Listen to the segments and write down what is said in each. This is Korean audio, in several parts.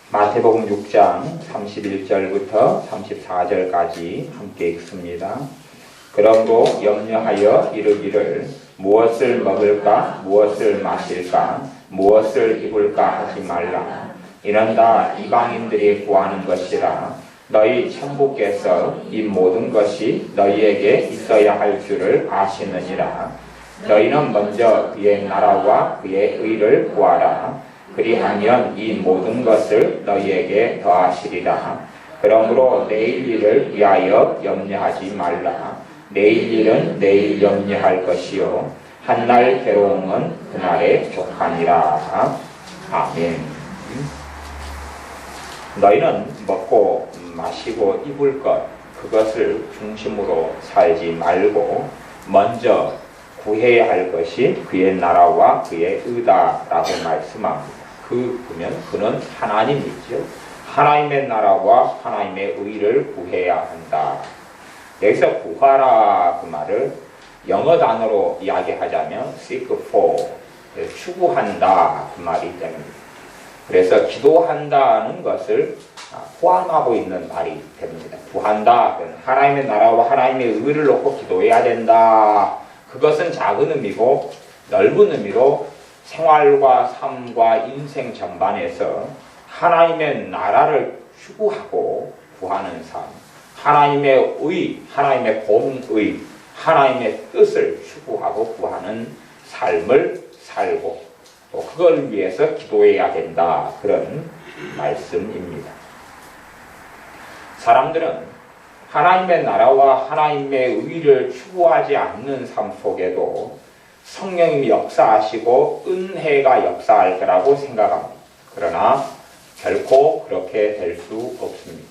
마태복음 6장 31절부터 34절까지 함께 읽습니다. 그러므로 염려하여 이르기를 무엇을 먹을까 무엇을 마실까 무엇을 입을까 하지 말라. 이는 다 이방인들이 구하는 것이라. 너희 천부께서 이 모든 것이 너희에게 있어야 할 줄을 아시느니라. 너희는 먼저 그의 나라와 그의 의를 구하라. 그리하면 이 모든 것을 너희에게 더하시리라. 그러므로 내일 일을 위하여 염려하지 말라. 내일 일은 내일 염려할 것이요 한날 괴로움은 그날에 족하니라. 아멘. 너희는 먹고 마시고 입을 것 그것을 중심으로 살지 말고 먼저 구해야 할 것이 그의 나라와 그의 의다라고 말씀합니다. 그러면 그는 하나님이죠. 하나님의 나라와 하나님의 의를 구해야 한다. 여기서 구하라 그 말을 영어 단어로 이야기하자면 seek for, 추구한다 그 말이 됩니다. 그래서 기도한다는 것을 포함하고 있는 말이 됩니다. 구한다, 하나님의 나라와 하나님의 의를 놓고 기도해야 된다. 그것은 작은 의미고 넓은 의미로 생활과 삶과 인생 전반에서 하나님의 나라를 추구하고 구하는 삶, 하나님의 의, 하나님의 공의, 하나님의 뜻을 추구하고 구하는 삶을 살고 또 그걸 위해서 기도해야 된다. 그런 말씀입니다. 사람들은 하나님의 나라와 하나님의 의를 추구하지 않는 삶 속에도 성령님이 역사하시고 은혜가 역사할 거라고 생각합니다. 그러나 결코 그렇게 될 수 없습니다.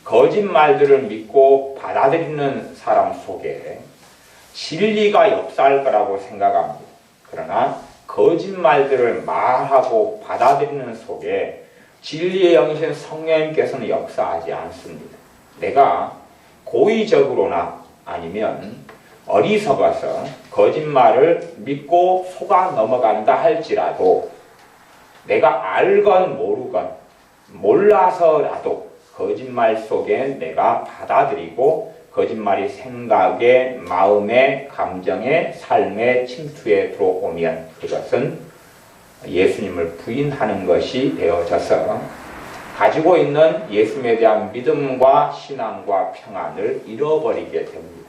거짓말들을 믿고 받아들이는 사람 속에 진리가 역사할 거라고 생각합니다. 그러나 거짓말들을 말하고 받아들이는 속에 진리의 영이신 성령님께서는 역사하지 않습니다. 내가 고의적으로나 아니면 어리석어서 거짓말을 믿고 속아 넘어간다 할지라도 내가 알건 모르건 몰라서라도 거짓말 속에 내가 받아들이고 거짓말이 생각에, 마음에, 감정에, 삶의 침투에 들어오면 그것은 예수님을 부인하는 것이 되어져서 가지고 있는 예수님에 대한 믿음과 신앙과 평안을 잃어버리게 됩니다.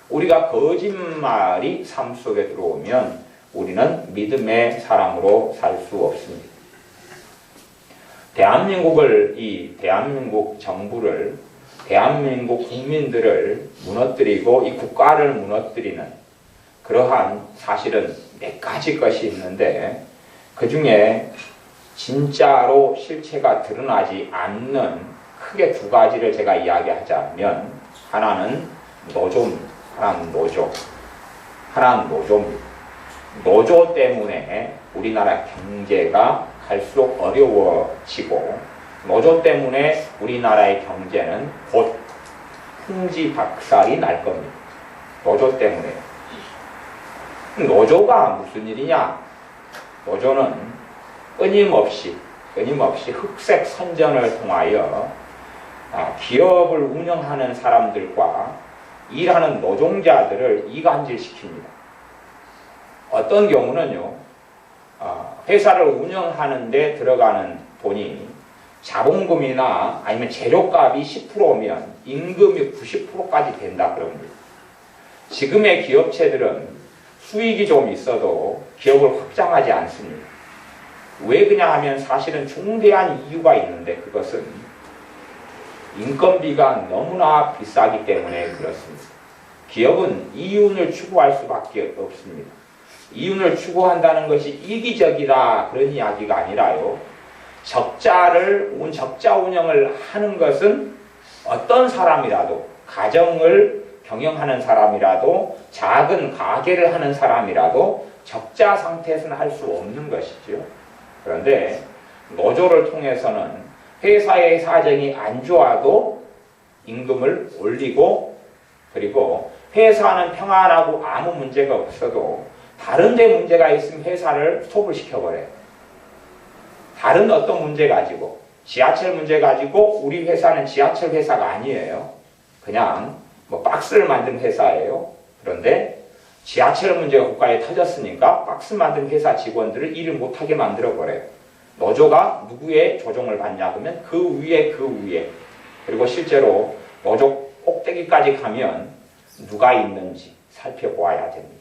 우리가 거짓말이 삶 속에 들어오면 우리는 믿음의 사람으로 살 수 없습니다. 대한민국 정부를, 대한민국 국민들을 무너뜨리고 이 국가를 무너뜨리는 그러한 사실은 몇 가지 것이 있는데 그 중에 진짜로 실체가 드러나지 않는 크게 두 가지를 제가 이야기하자면 하나는 노조입니다. 하나는 노조입니다. 노조 때문에 우리나라 경제가 갈수록 어려워지고 노조 때문에 우리나라의 경제는 곧 흥지박살이 날 겁니다. 노조 때문에. 노조가 무슨 일이냐? 노조는 끊임없이 흑색 선전을 통하여 기업을 운영하는 사람들과 일하는 노동자들을 이간질시킵니다. 어떤 경우는요, 회사를 운영하는 데 들어가는 돈이 자본금이나 아니면 재료값이 10%면 임금이 90%까지 된다 그럽니다. 지금의 기업체들은 수익이 좀 있어도 기업을 확장하지 않습니다. 왜 그냐 하면 사실은 중대한 이유가 있는데 그것은 인건비가 너무나 비싸기 때문에 그렇습니다. 기업은 이윤을 추구할 수밖에 없습니다. 이윤을 추구한다는 것이 이기적이다 그런 이야기가 아니라요. 적자 운영을 하는 것은 어떤 사람이라도 가정을 경영하는 사람이라도 작은 가게를 하는 사람이라도 적자 상태에서는 할 수 없는 것이죠. 그런데 노조를 통해서는 회사의 사정이 안 좋아도 임금을 올리고 그리고 회사는 평안하고 아무 문제가 없어도 다른 데 문제가 있으면 회사를 스톱을 시켜버려요. 다른 어떤 문제 가지고, 지하철 문제 가지고 우리 회사는 지하철 회사가 아니에요. 그냥 뭐 박스를 만든 회사예요. 그런데 지하철 문제가 국가에 터졌으니까 박스 만든 회사 직원들을 일을 못하게 만들어버려요. 노조가 누구의 조종을 받냐 그러면 그 위에 그리고 실제로 노조 꼭대기까지 가면 누가 있는지 살펴보아야 됩니다.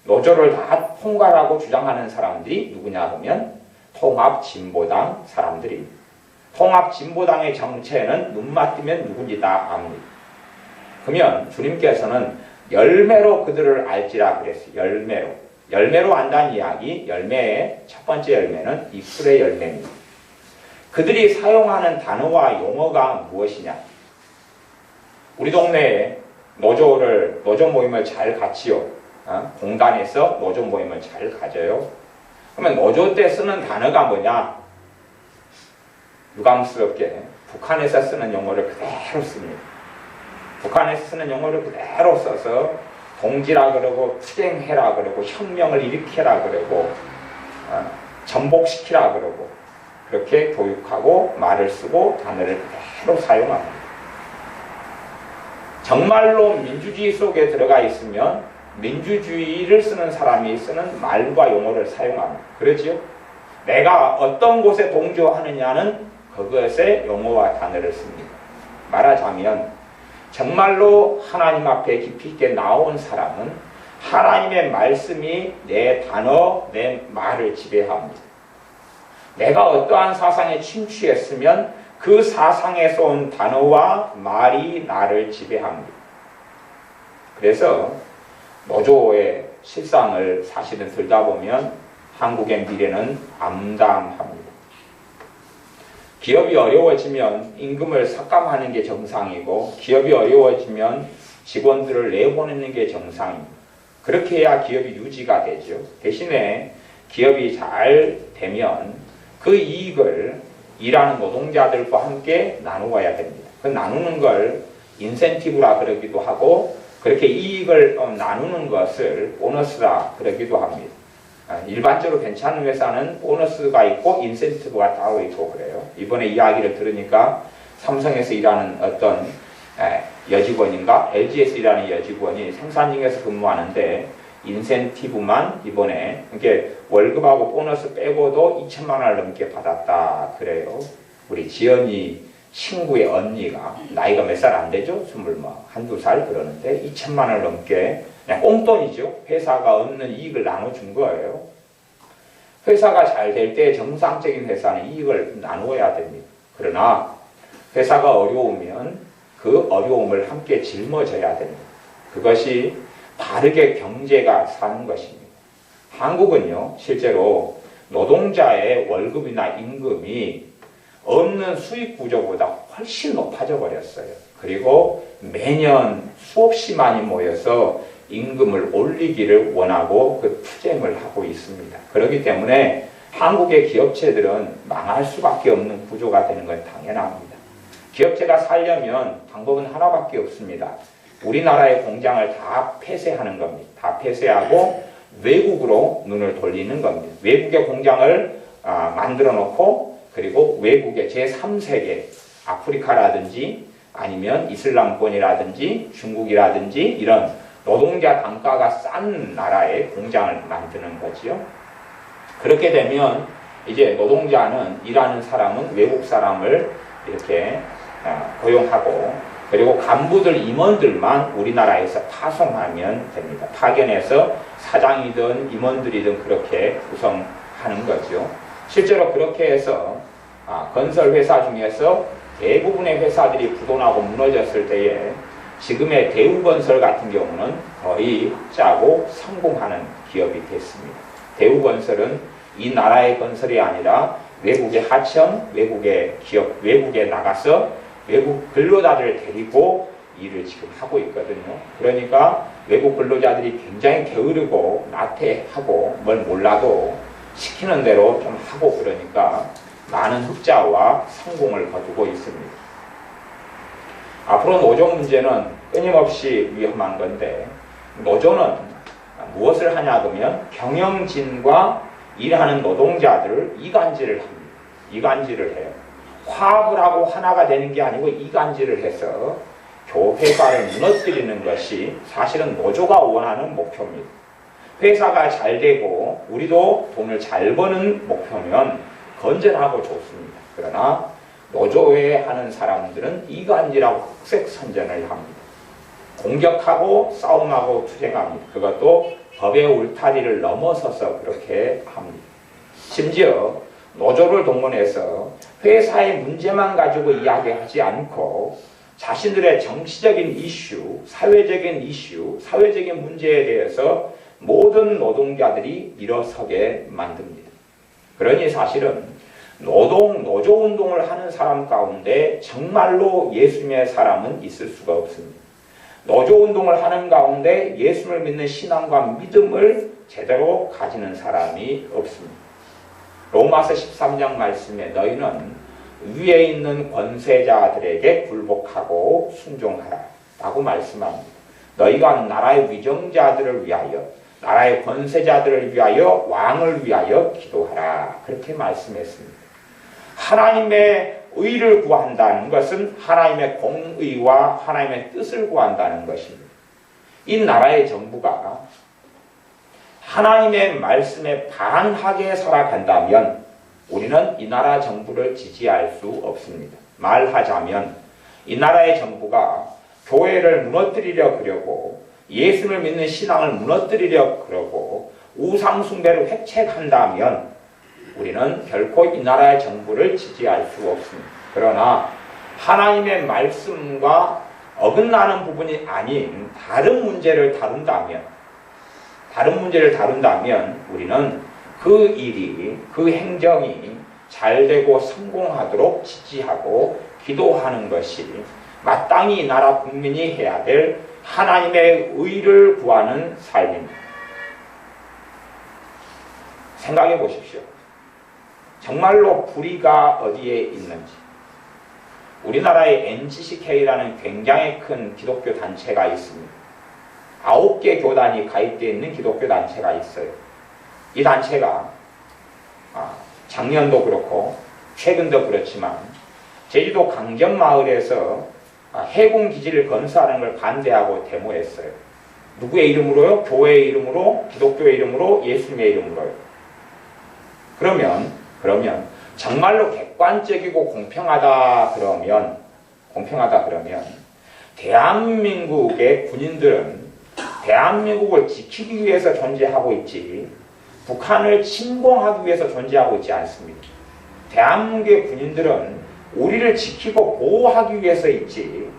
노조를 다 통과라고 주장하는 사람들이 누구냐 하면 통합진보당 사람들입니다. 통합진보당의 정체는 눈만 뜨면 누군지 다 압니다. 그러면 주님께서는 열매로 그들을 알지라 그랬어요. 열매로 안다는 이야기, 열매의 첫 번째 열매는 입술의 열매입니다. 그들이 사용하는 단어와 용어가 무엇이냐? 우리 동네에 노조 모임을 잘 갖지요. 공단에서 노조 모임을 잘 가져요. 그러면 노조 때 쓰는 단어가 뭐냐? 유감스럽게 북한에서 쓰는 용어를 그대로 씁니다. 북한에서 쓰는 용어를 그대로 써서 동지라 그러고 투쟁해라 그러고 혁명을 일으켜라 그러고 전복시키라 그러고 그렇게 교육하고 말을 쓰고 단어를 그대로 사용합니다. 정말로 민주주의 속에 들어가 있으면 민주주의를 쓰는 사람이 쓰는 말과 용어를 사용합니다. 그렇지요? 내가 어떤 곳에 동조하느냐는 그것의 용어와 단어를 씁니다. 말하자면 정말로 하나님 앞에 깊이 있게 나온 사람은 하나님의 말씀이 내 단어, 내 말을 지배합니다. 내가 어떠한 사상에 침투했으면 그 사상에서 온 단어와 말이 나를 지배합니다. 그래서 노조의 실상을 사실은 들다 보면 한국의 미래는 암담합니다. 기업이 어려워지면 임금을 삭감하는 게 정상이고 기업이 어려워지면 직원들을 내보내는 게 정상입니다. 그렇게 해야 기업이 유지가 되죠. 대신에 기업이 잘 되면 그 이익을 일하는 노동자들과 함께 나누어야 됩니다. 그 나누는 걸 인센티브라 그러기도 하고 그렇게 이익을 나누는 것을 보너스라 그러기도 합니다. 일반적으로 괜찮은 회사는 보너스가 있고 인센티브가 따로 있고 그래요. 이번에 이야기를 들으니까 삼성에서 일하는 어떤 여직원인가 LG에서 일하는 여직원이 생산직에서 근무하는데 인센티브만 이번에 이렇게 월급하고 보너스 빼고도 2천만 원을 넘게 받았다 그래요. 우리 지연이 친구의 언니가 나이가 몇 살 안 되죠? 한두 살 그러는데 2천만 원을 넘게 그냥 꽁돈이죠. 회사가 얻는 이익을 나눠준 거예요. 회사가 잘 될 때 정상적인 회사는 이익을 나누어야 됩니다. 그러나 회사가 어려우면 그 어려움을 함께 짊어져야 됩니다. 그것이 바르게 경제가 사는 것입니다. 한국은요, 실제로 노동자의 월급이나 임금이 얻는 수익 구조보다 훨씬 높아져 버렸어요. 그리고 매년 수없이만이 모여서 임금을 올리기를 원하고 그 투쟁을 하고 있습니다. 그렇기 때문에 한국의 기업체들은 망할 수밖에 없는 구조가 되는 건 당연합니다. 기업체가 살려면 방법은 하나밖에 없습니다. 우리나라의 공장을 다 폐쇄하는 겁니다. 다 폐쇄하고 외국으로 눈을 돌리는 겁니다. 외국의 공장을 만들어 놓고 그리고 외국의 제3세계 아프리카라든지 아니면 이슬람권이라든지 중국이라든지 이런 노동자 단가가 싼 나라의 공장을 만드는 거지요. 그렇게 되면 이제 노동자는 일하는 사람은 외국 사람을 이렇게 고용하고 그리고 간부들 임원들만 우리나라에서 파송하면 됩니다. 파견해서 사장이든 임원들이든 그렇게 구성하는 거죠. 실제로 그렇게 해서 건설 회사 중에서 대부분의 회사들이 부도나고 무너졌을 때에 지금의 대우건설 같은 경우는 거의 짜고 성공하는 기업이 됐습니다. 대우건설은 이 나라의 건설이 아니라 외국의 하청, 외국의 기업, 외국에 나가서 외국 근로자들을 데리고 일을 지금 하고 있거든요. 그러니까 외국 근로자들이 굉장히 게으르고 나태하고 뭘 몰라도 시키는 대로 좀 하고 그러니까 많은 흑자와 성공을 거두고 있습니다. 앞으로 노조 문제는 끊임없이 위험한 건데 노조는 무엇을 하냐 그러면 경영진과 일하는 노동자들을 이간질을 합니다. 이간질을 해요. 화합을 하고 하나가 되는 게 아니고 이간질을 해서 교회가를 무너뜨리는 것이 사실은 노조가 원하는 목표입니다. 회사가 잘 되고 우리도 돈을 잘 버는 목표면 건전하고 좋습니다. 그러나 노조에 하는 사람들은 이간질하고 흑색선전을 합니다. 공격하고 싸움하고 투쟁합니다. 그것도 법의 울타리를 넘어서서 그렇게 합니다. 심지어 노조를 동원해서 회사의 문제만 가지고 이야기하지 않고 자신들의 정치적인 이슈, 사회적인 이슈, 사회적인 문제에 대해서 모든 노동자들이 일어서게 만듭니다. 그러니 사실은 노조운동을 하는 사람 가운데 정말로 예수님의 사람은 있을 수가 없습니다. 노조운동을 하는 가운데 예수를 믿는 신앙과 믿음을 제대로 가지는 사람이 없습니다. 로마서 13장 말씀에 너희는 위에 있는 권세자들에게 굴복하고 순종하라 라고 말씀합니다. 너희가 나라의 위정자들을 위하여, 나라의 권세자들을 위하여, 왕을 위하여 기도하라 그렇게 말씀했습니다. 하나님의 의를 구한다는 것은 하나님의 공의와 하나님의 뜻을 구한다는 것입니다. 이 나라의 정부가 하나님의 말씀에 반하게 살아간다면 우리는 이 나라 정부를 지지할 수 없습니다. 말하자면 이 나라의 정부가 교회를 무너뜨리려 그러고 예수를 믿는 신앙을 무너뜨리려 그러고 우상 숭배를 획책한다면 우리는 결코 이 나라의 정부를 지지할 수 없습니다. 그러나 하나님의 말씀과 어긋나는 부분이 아닌 다른 문제를 다룬다면 우리는 그 일이, 그 행정이 잘되고 성공하도록 지지하고 기도하는 것이 마땅히 이 나라 국민이 해야 될 하나님의 의를 구하는 삶입니다. 생각해 보십시오. 정말로 불의가 어디에 있는지. 우리나라에 NCCK라는 굉장히 큰 기독교 단체가 있습니다. 9개 교단이 가입되어 있는 기독교 단체가 있어요. 이 단체가 작년도 그렇고 최근도 그렇지만 제주도 강정마을에서 해군기지를 건설하는 걸 반대하고 데모했어요. 누구의 이름으로요? 교회의 이름으로, 기독교의 이름으로, 예수님의 이름으로요. 그러면 정말로 객관적이고 공평하다 그러면 대한민국의 군인들은 대한민국을 지키기 위해서 존재하고 있지 북한을 침공하기 위해서 존재하고 있지 않습니다. 대한민국의 군인들은 우리를 지키고 보호하기 위해서 있지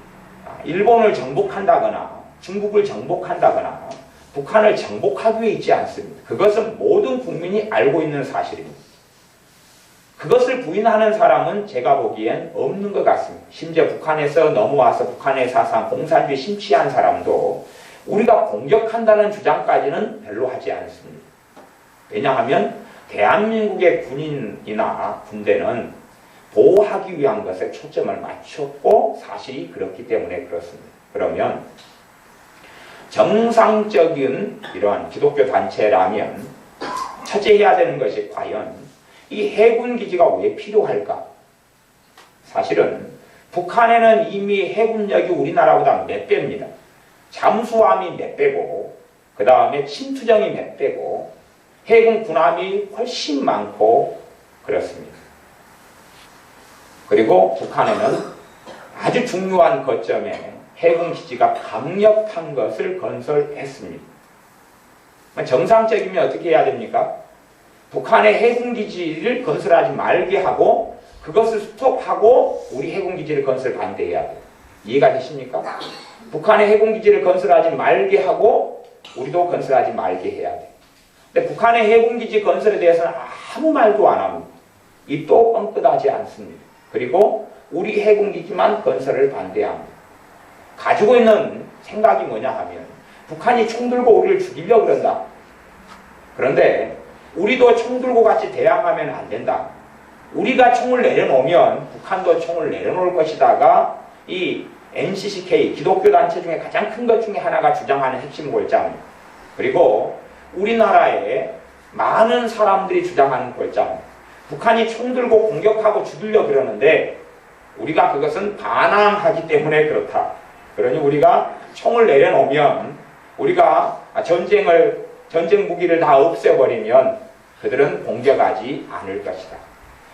일본을 정복한다거나 중국을 정복한다거나 북한을 정복하기 위해 있지 않습니다. 그것은 모든 국민이 알고 있는 사실입니다. 그것을 부인하는 사람은 제가 보기엔 없는 것 같습니다. 심지어 북한에서 넘어와서 북한의 사상, 공산주의 심취한 사람도 우리가 공격한다는 주장까지는 별로 하지 않습니다. 왜냐하면 대한민국의 군인이나 군대는 보호하기 위한 것에 초점을 맞췄고 사실이 그렇기 때문에 그렇습니다. 그러면 정상적인 이러한 기독교 단체라면 첫째 해야 되는 것이 과연 이 해군기지가 왜 필요할까? 사실은 북한에는 이미 해군력이 우리나라보다 몇 배입니다. 잠수함이 몇 배고 그 다음에 침투정이 몇 배고 해군 군함이 훨씬 많고 그렇습니다. 그리고 북한에는 아주 중요한 거점에 해군기지가 강력한 것을 건설했습니다. 정상적이면 어떻게 해야 됩니까? 북한의 해군기지를 건설하지 말게 하고 그것을 스톱하고 우리 해군기지를 건설 반대해야 돼요. 이해가 되십니까? 북한의 해군기지를 건설하지 말게 하고 우리도 건설하지 말게 해야 돼요. 근데 북한의 해군기지 건설에 대해서는 아무 말도 안 합니다. 입도 뻥끗하지 않습니다. 그리고 우리 해군기지만 건설을 반대합니다. 가지고 있는 생각이 뭐냐 하면 북한이 총 들고 우리를 죽이려고 그런다. 그런데 우리도 총 들고 같이 대항하면 안 된다. 우리가 총을 내려놓으면 북한도 총을 내려놓을 것이다가 이 NCCK 기독교 단체 중에 가장 큰 것 중에 하나가 주장하는 핵심 골자입니다. 그리고 우리나라에 많은 사람들이 주장하는 골자입니다. 북한이 총 들고 공격하고 죽이려 그러는데 우리가 그것은 반항하기 때문에 그렇다. 그러니 우리가 총을 내려놓으면 우리가 전쟁 무기를 다 없애버리면 그들은 공격하지 않을 것이다.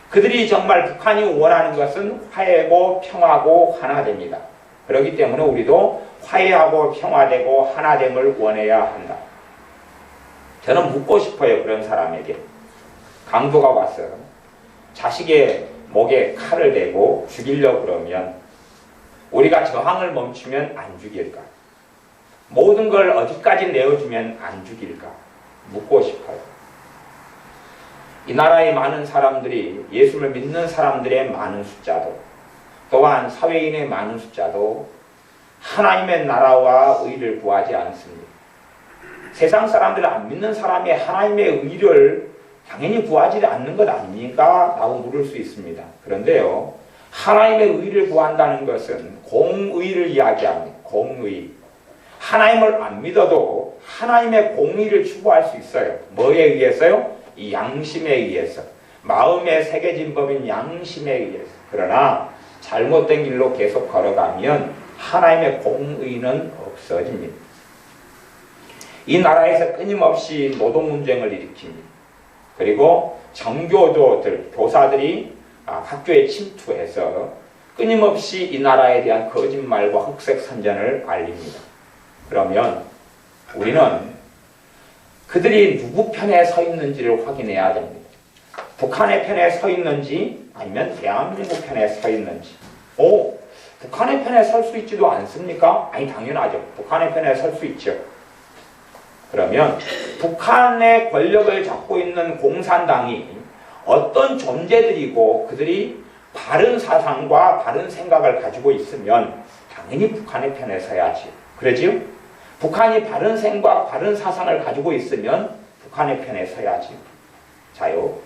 그들이 정말 북한이 원하는 것은 화해고 평화고 하나됩니다. 그렇기 때문에 우리도 화해하고 평화되고 하나됨을 원해야 한다. 저는 묻고 싶어요. 그런 사람에게. 강도가 와서 자식의 목에 칼을 대고 죽이려고 그러면 우리가 저항을 멈추면 안 죽일까? 모든 걸 어디까지 내어주면 안 죽일까? 묻고 싶어요. 이 나라의 많은 사람들이 예수를 믿는 사람들의 많은 숫자도 또한 사회인의 많은 숫자도 하나님의 나라와 의를 구하지 않습니다. 세상 사람들은 안 믿는 사람이 하나님의 의를 당연히 구하지 않는 것 아닙니까? 라고 물을 수 있습니다. 그런데요, 하나님의 의를 구한다는 것은 공의를 이야기합니다. 공의. 하나님을 안 믿어도 하나님의 공의를 추구할 수 있어요. 뭐에 의해서요? 이 양심에 의해서. 마음에 새겨진 법인 양심에 의해서. 그러나 잘못된 길로 계속 걸어가면 하나님의 공의는 없어집니다. 이 나라에서 끊임없이 노동운동을 일으킵니다. 그리고 정교조들, 교사들이 학교에 침투해서 끊임없이 이 나라에 대한 거짓말과 흑색 선전을 알립니다. 그러면 우리는 그들이 누구 편에 서 있는지를 확인해야 됩니다. 북한의 편에 서 있는지 아니면 대한민국 편에 서 있는지. 북한의 편에 설 수 있지도 않습니까? 아니, 당연하죠. 북한의 편에 설 수 있죠. 그러면 북한의 권력을 잡고 있는 공산당이 어떤 존재들이고 그들이 바른 사상과 바른 생각을 가지고 있으면 당연히 북한의 편에 서야지. 그러지요? 북한이 바른 생각, 바른 사상을 가지고 있으면 북한의 편에 서야지. 자요.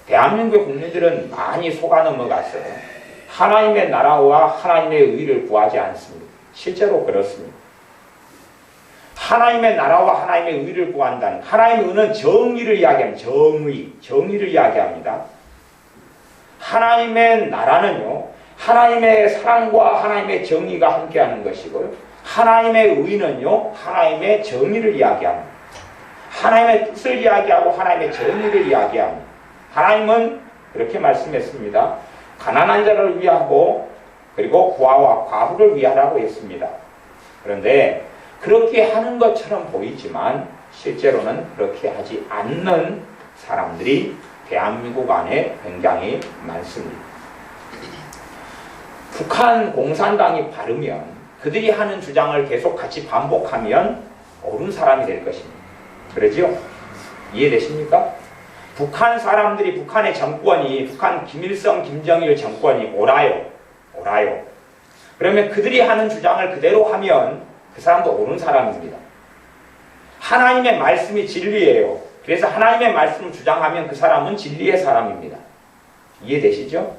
대한민국의 국민들은 많이 속아 넘어가서 하나님의 나라와 하나님의 의를 구하지 않습니다. 실제로 그렇습니다. 하나님의 나라와 하나님의 의를 구한다는, 하나님의 의는 정의를 이야기합니다. 정의를 이야기합니다. 하나님의 나라는요, 하나님의 사랑과 하나님의 정의가 함께하는 것이고요, 하나님의 의는요, 하나님의 정의를 이야기합니다. 하나님의 뜻을 이야기하고 하나님의 정의를 이야기합니다. 하나님은 그렇게 말씀했습니다. 가난한 자를 위하고 그리고 고아와 과부를 위하라고 했습니다. 그런데 그렇게 하는 것처럼 보이지만 실제로는 그렇게 하지 않는 사람들이 대한민국 안에 굉장히 많습니다. 북한 공산당이 바르면 그들이 하는 주장을 계속 같이 반복하면 옳은 사람이 될 것입니다. 그러지요? 이해되십니까? 북한 사람들이, 북한의 정권이, 북한 김일성, 김정일 정권이 옳아요. 그러면 그들이 하는 주장을 그대로 하면 그 사람도 옳은 사람입니다. 하나님의 말씀이 진리예요. 그래서 하나님의 말씀을 주장하면 그 사람은 진리의 사람입니다. 이해되시죠?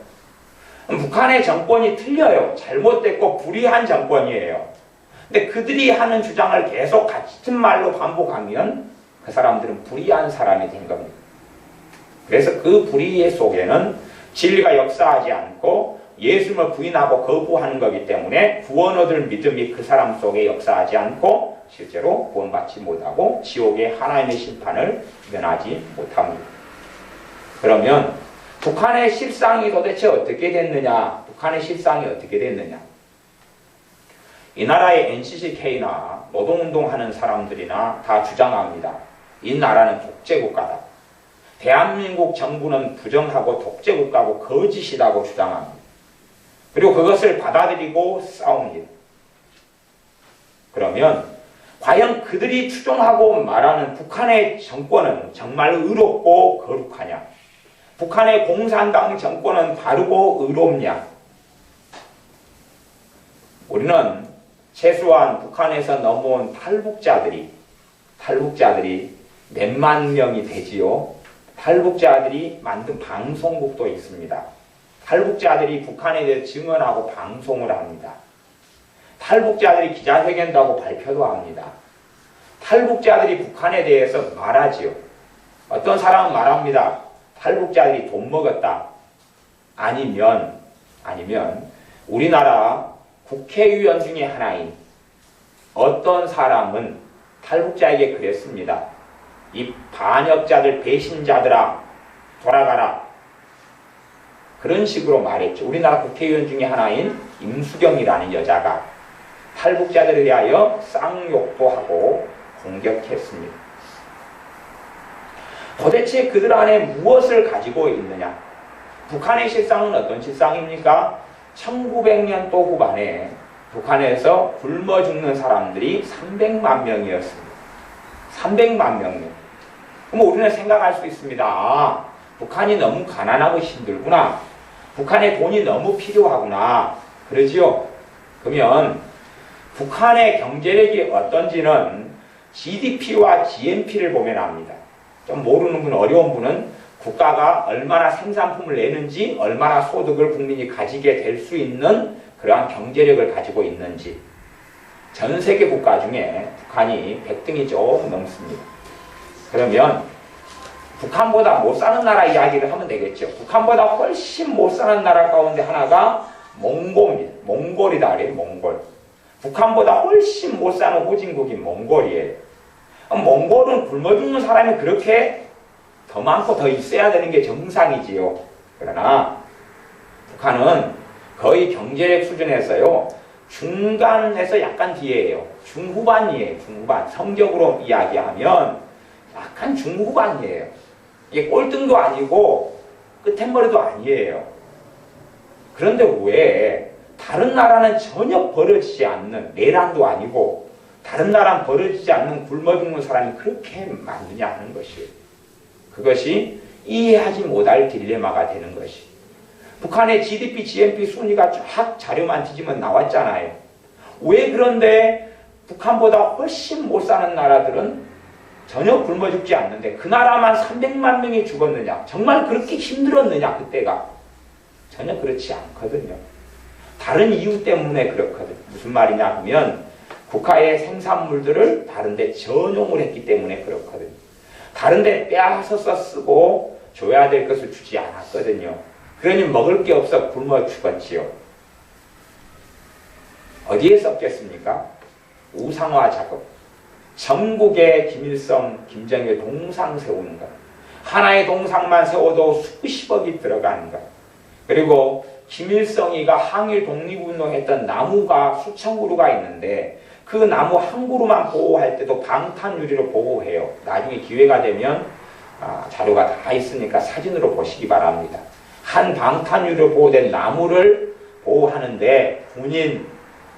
북한의 정권이 틀려요. 잘못됐고 불의한 정권이에요. 근데 그들이 하는 주장을 계속 같은 말로 반복하면 그 사람들은 불의한 사람이 된 겁니다. 그래서 그 불의 속에는 진리가 역사하지 않고 예수님을 부인하고 거부하는 거기 때문에 구원 얻을 믿음이 그 사람 속에 역사하지 않고 실제로 구원받지 못하고 지옥의 하나님의 심판을 면하지 못합니다. 그러면 북한의 실상이 도대체 어떻게 됐느냐? 북한의 실상이 어떻게 됐느냐? 이 나라의 NCCK나 노동운동하는 사람들이나 다 주장합니다. 이 나라는 독재국가다. 대한민국 정부는 부정하고 독재국가고 거짓이라고 주장합니다. 그리고 그것을 받아들이고 싸웁니다. 그러면 과연 그들이 추종하고 말하는 북한의 정권은 정말 의롭고 거룩하냐? 북한의 공산당 정권은 바르고 의롭냐? 우리는 최소한 북한에서 넘어온 탈북자들이 몇만 명이 되지요. 탈북자들이 만든 방송국도 있습니다. 탈북자들이 북한에 대해 증언하고 방송을 합니다. 탈북자들이 기자회견도 하고 발표도 합니다. 탈북자들이 북한에 대해서 말하지요. 어떤 사람은 말합니다. 탈북자들이 돈 먹었다. 아니면 우리나라 국회의원 중에 하나인 어떤 사람은 탈북자에게 그랬습니다. 이 반역자들, 배신자들아, 돌아가라. 그런 식으로 말했죠. 우리나라 국회의원 중에 하나인 임수경이라는 여자가 탈북자들에 대하여 쌍욕도 하고 공격했습니다. 도대체 그들 안에 무엇을 가지고 있느냐? 북한의 실상은 어떤 실상입니까? 1900년도 후반에 북한에서 굶어 죽는 사람들이 300만 명이었습니다. 300만 명이요. 그럼 우리는 생각할 수 있습니다. 아, 북한이 너무 가난하고 힘들구나. 북한에 돈이 너무 필요하구나. 그러지요? 그러면 북한의 경제력이 어떤지는 GDP와 GNP를 보면 압니다. 좀 모르는 분, 어려운 분은 국가가 얼마나 생산품을 내는지, 얼마나 소득을 국민이 가지게 될 수 있는 그러한 경제력을 가지고 있는지. 전 세계 국가 중에 북한이 100등이 조금 넘습니다. 그러면 북한보다 못 사는 나라 이야기를 하면 되겠죠. 북한보다 훨씬 못 사는 나라 가운데 하나가 몽골입니다. 몽골이다 그래요. 몽골. 북한보다 훨씬 못 사는 후진국인 몽골이에요. 몽골은 굶어 죽는 사람이 그렇게 더 많고 더 있어야 되는 게 정상이지요. 그러나 북한은 거의 경제력 수준에서요, 중간에서 약간 뒤에요. 중후반이에요. 중후반. 성적으로 이야기하면 약간 중후반이에요. 이게 꼴등도 아니고 끝머리도 아니에요. 그런데 왜 다른 나라는 전혀 벌어지지 않는, 내란도 아니고 다른 나라는 벌어지지 않는 굶어 죽는 사람이 그렇게 많느냐 하는 것이에요. 그것이 이해하지 못할 딜레마가 되는 것이. 북한의 GDP, GNP 순위가 쫙 자료만 뒤지면 나왔잖아요. 왜 그런데 북한보다 훨씬 못 사는 나라들은 전혀 굶어 죽지 않는데 그 나라만 300만 명이 죽었느냐? 정말 그렇게 힘들었느냐 그때가? 전혀 그렇지 않거든요. 다른 이유 때문에 그렇거든요. 무슨 말이냐 하면 국가의 생산물들을 다른 데 전용을 했기 때문에 그렇거든요. 다른 데 빼앗아서 쓰고 줘야 될 것을 주지 않았거든요. 그러니 먹을 게 없어 굶어 죽었지요. 어디에 썼겠습니까? 우상화 작업. 전국에 김일성, 김정일 동상 세우는 것. 하나의 동상만 세워도 수십억이 들어가는 것. 그리고 김일성이가 항일 독립운동했던 나무가 수천 그루가 있는데 그 나무 한 그루만 보호할 때도 방탄유리로 보호해요. 나중에 기회가 되면 자료가 다 있으니까 사진으로 보시기 바랍니다. 한 방탄유리로 보호된 나무를 보호하는데 군인,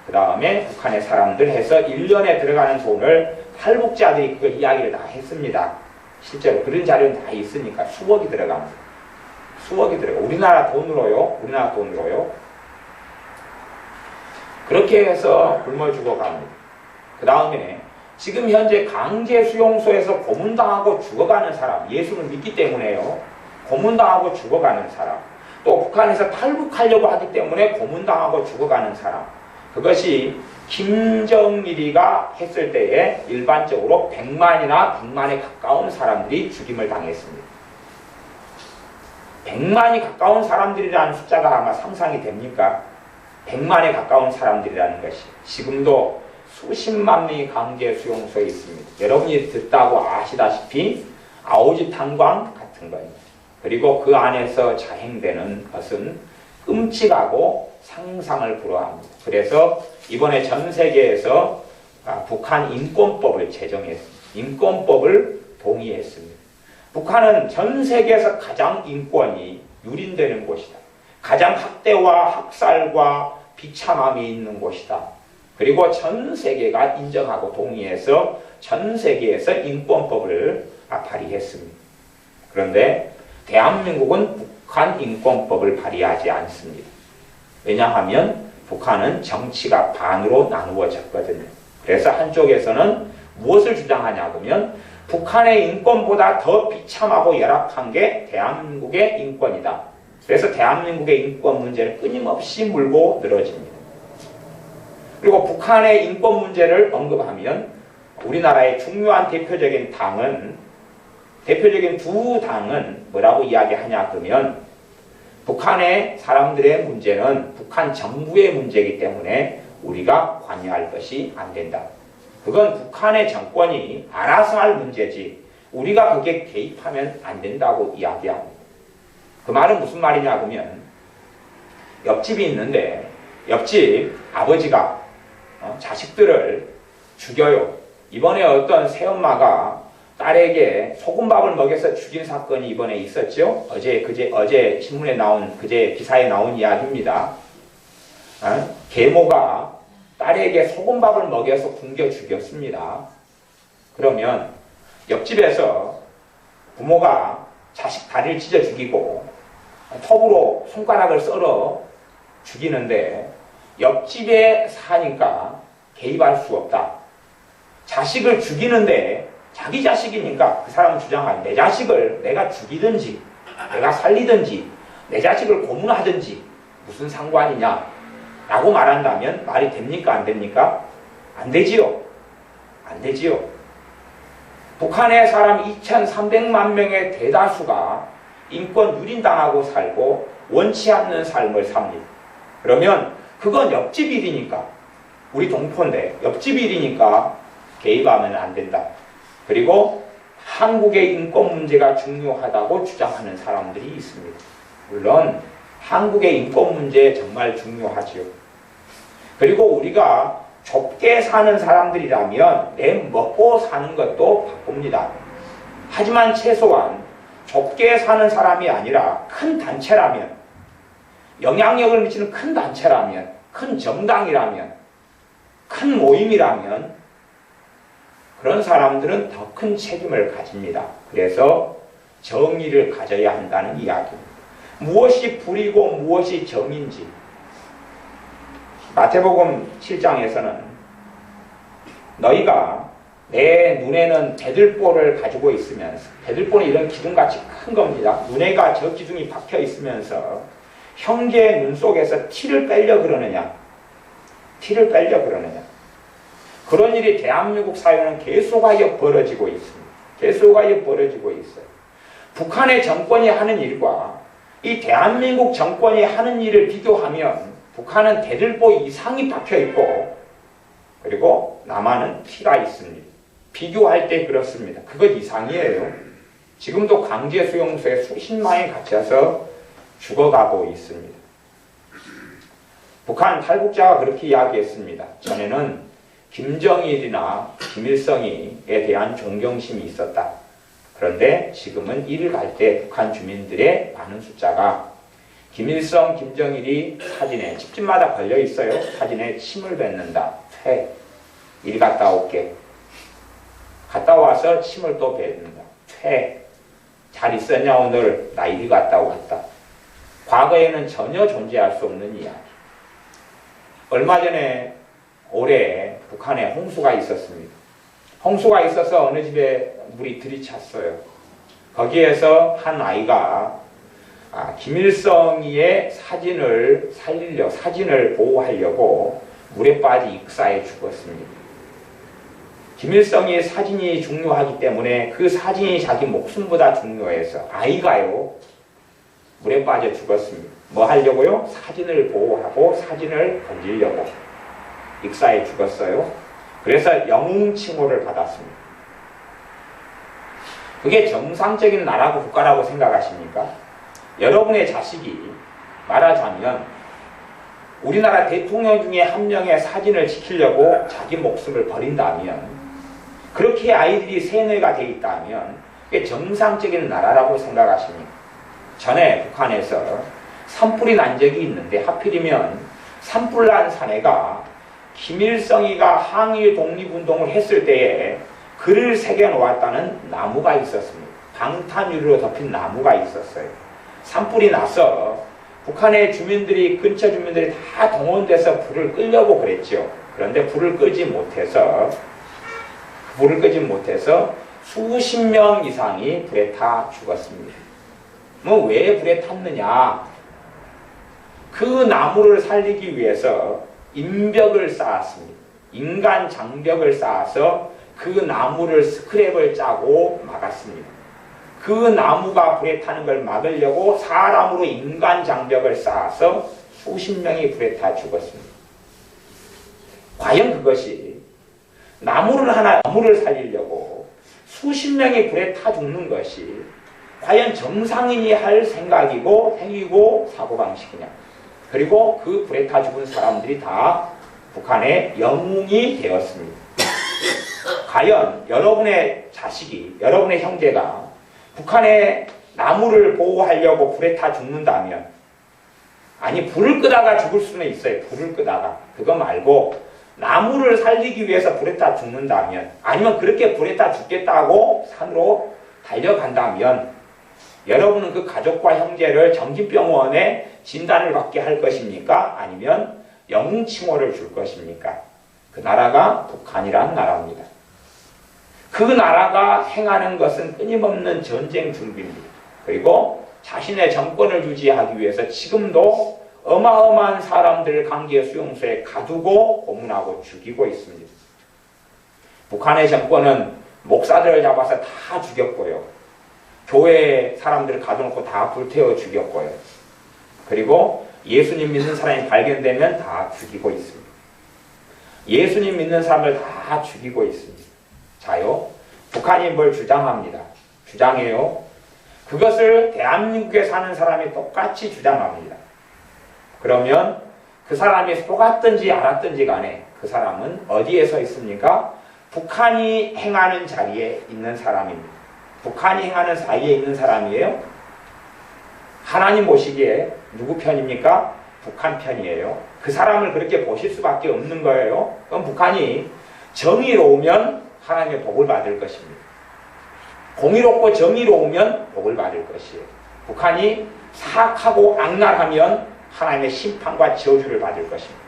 그 다음에 북한의 사람들 해서 1년에 들어가는 돈을 탈북자들이 그걸 이야기를 다 했습니다. 실제로 그런 자료는 다 있으니까 수억이 들어갑니다. 수억이 들어가. 우리나라 돈으로요. 그렇게 해서 굶어 죽어갑니다. 그 다음에 지금 현재 강제 수용소에서 고문당하고 죽어가는 사람, 예수를 믿기 때문에요. 고문당하고 죽어가는 사람, 또 북한에서 탈북하려고 하기 때문에 고문당하고 죽어가는 사람, 그것이 김정일이가 했을 때에 일반적으로 100만이나 100만에 가까운 사람들이 죽임을 당했습니다. 100만이 가까운 사람들이라는 숫자가 아마 상상이 됩니까? 100만에 가까운 사람들이라는 것이 지금도 수십만 명이 강제 수용소에 있습니다. 여러분이 듣다고 아시다시피 아오지 탄광 같은 거예요. 그리고 그 안에서 자행되는 것은 끔찍하고 상상을 불허합니다. 그래서 이번에 전 세계에서 북한 인권법을 제정했습니다. 인권법을 동의했습니다. 북한은 전 세계에서 가장 인권이 유린되는 곳이다. 가장 학대와 학살과 비참함이 있는 곳이다. 그리고 전 세계가 인정하고 동의해서 전 세계에서 인권법을 발의했습니다. 그런데 대한민국은 북한 인권법을 발의하지 않습니다. 왜냐하면 북한은 정치가 반으로 나누어졌거든요. 그래서 한쪽에서는 무엇을 주장하냐 그러면 북한의 인권보다 더 비참하고 열악한 게 대한민국의 인권이다. 그래서 대한민국의 인권 문제를 끊임없이 물고 늘어집니다. 그리고 북한의 인권 문제를 언급하면 우리나라의 중요한 대표적인 당은 대표적인 두 당은 뭐라고 이야기하냐 그러면 북한의 사람들의 문제는 북한 정부의 문제이기 때문에 우리가 관여할 것이 안 된다. 그건 북한의 정권이 알아서 할 문제지 우리가 거기에 개입하면 안 된다고 이야기합니다. 그 말은 무슨 말이냐 그러면 옆집이 있는데 옆집 아버지가 자식들을 죽여요. 이번에 어떤 새엄마가 딸에게 소금밥을 먹여서 죽인 사건이 이번에 있었죠. 어제 신문에 나온 그제 기사에 나온 이야기입니다. 계모가 딸에게 소금밥을 먹여서 굶겨 죽였습니다. 그러면 옆집에서 부모가 자식 다리를 찢어 죽이고 톱으로 손가락을 썰어 죽이는데 옆집에 사니까 개입할 수 없다. 자식을 죽이는데 자기 자식이니까 그 사람은 주장한 내 자식을 내가 죽이든지 내가 살리든지 내 자식을 고문하든지 무슨 상관이냐 라고 말한다면 말이 됩니까 안 됩니까? 안 되지요. 안 되지요. 북한의 사람 2300만 명의 대다수가 인권 유린당하고 살고 원치 않는 삶을 삽니다. 그러면 그건 옆집 일이니까 우리 동포인데 옆집 일이니까 개입하면 안 된다. 그리고 한국의 인권 문제가 중요하다고 주장하는 사람들이 있습니다. 물론 한국의 인권 문제 정말 중요하지요. 그리고 우리가 좁게 사는 사람들이라면 내 먹고 사는 것도 바쁩니다. 하지만 최소한 좁게 사는 사람이 아니라 큰 단체라면 영향력을 미치는 큰 단체라면 큰 정당이라면 큰 모임이라면 그런 사람들은 더 큰 책임을 가집니다. 그래서 정의를 가져야 한다는 이야기입니다. 무엇이 불이고 무엇이 정인지 마태복음 7장에서는 너희가 내 눈에는 대들보를 가지고 있으면서 대들보는 이런 기둥같이 큰 겁니다. 눈에가 저 기둥이 박혀 있으면서 형제의 눈 속에서 티를 빼려 그러느냐 티를 빼려 그러느냐 그런 일이 대한민국 사회는 계속하여 벌어지고 있습니다. 계속하여 벌어지고 있어요. 북한의 정권이 하는 일과 이 대한민국 정권이 하는 일을 비교하면 북한은 대들보 이상이 박혀있고 그리고 남한은 티가 있습니다. 비교할 때 그렇습니다. 그것 이상이에요. 지금도 강제 수용소에 수십만이 갇혀서 죽어가고 있습니다. 북한 탈북자가 그렇게 이야기했습니다. 전에는 김정일이나 김일성에 대한 존경심이 있었다. 그런데 지금은 이를 갈 때 북한 주민들의 많은 숫자가 김일성, 김정일이 사진에 집집마다 걸려 있어요. 사진에 침을 뱉는다. 퇴. 일 갔다 올게. 갔다 와서 침을 또 뱉는다. 퇴. 잘 있었냐 오늘? 나 일 갔다 왔다. 과거에는 전혀 존재할 수 없는 이야기. 얼마 전에 올해 북한에 홍수가 있었습니다. 홍수가 있어서 어느 집에 물이 들이찼어요. 거기에서 한 아이가 김일성이의 사진을 보호하려고 물에 빠져 익사해 죽었습니다. 김일성이의 사진이 중요하기 때문에 그 사진이 자기 목숨보다 중요해서 아이가요 물에 빠져 죽었습니다. 뭐 하려고요? 사진을 보호하고 사진을 건지려고 익사해 죽었어요. 그래서 영웅칭호를 받았습니다. 그게 정상적인 나라고 국가라고 생각하십니까? 여러분의 자식이 말하자면 우리나라 대통령 중에 한 명의 사진을 지키려고 자기 목숨을 버린다면 그렇게 아이들이 세뇌가 되어 있다면 그게 정상적인 나라라고 생각하십니까? 전에 북한에서 산불이 난 적이 있는데 하필이면 산불 난 사내가 김일성이가 항일 독립운동을 했을 때에 글을 새겨놓았다는 나무가 있었습니다. 방탄유리로 덮인 나무가 있었어요. 산불이 나서 북한의 주민들이 근처 주민들이 다 동원돼서 불을 끄려고 그랬죠. 그런데 불을 끄지 못해서 수십 명 이상이 불에 타 죽었습니다. 뭐 왜 불에 탔느냐? 그 나무를 살리기 위해서 인벽을 쌓았습니다. 인간 장벽을 쌓아서 그 나무를 스크랩을 짜고 막았습니다. 그 나무가 불에 타는 걸 막으려고 사람으로 인간 장벽을 쌓아서 수십 명이 불에 타 죽었습니다. 과연 그것이 나무를 살리려고 수십 명이 불에 타 죽는 것이 과연 정상인이 할 생각이고 행위고 사고방식이냐. 그리고 그 불에 타 죽은 사람들이 다 북한의 영웅이 되었습니다. 과연 여러분의 자식이, 여러분의 형제가 북한의 나무를 보호하려고 불에 타 죽는다면, 아니 불을 끄다가 죽을 수는 있어요. 불을 끄다가. 그거 말고 나무를 살리기 위해서 불에 타 죽는다면, 아니면 그렇게 불에 타 죽겠다고 산으로 달려간다면 여러분은 그 가족과 형제를 정신병원에 진단을 받게 할 것입니까? 아니면 영웅칭호를 줄 것입니까? 그 나라가 북한이란 나라입니다. 그 나라가 행하는 것은 끊임없는 전쟁 준비입니다. 그리고 자신의 정권을 유지하기 위해서 지금도 어마어마한 사람들을 강제 수용소에 가두고 고문하고 죽이고 있습니다. 북한의 정권은 목사들을 잡아서 다 죽였고요. 교회 사람들을 가둬놓고 다 불태워 죽였고요. 그리고 예수님 믿는 사람이 발견되면 다 죽이고 있습니다. 예수님 믿는 사람을 다 죽이고 있습니다. 자요, 북한이 뭘 주장합니다. 주장해요. 그것을 대한민국에 사는 사람이 똑같이 주장합니다. 그러면 그 사람이 속았든지 알았든지 간에 그 사람은 어디에 서 있습니까? 북한이 행하는 자리에 있는 사람입니다. 북한이 행하는 사이에 있는 사람이에요. 하나님 보시기에 누구 편입니까? 북한 편이에요. 그 사람을 그렇게 보실 수밖에 없는 거예요. 그럼 북한이 정의로우면 하나님의 복을 받을 것입니다. 공의롭고 정의로우면 복을 받을 것이에요. 북한이 사악하고 악랄하면 하나님의 심판과 저주를 받을 것입니다.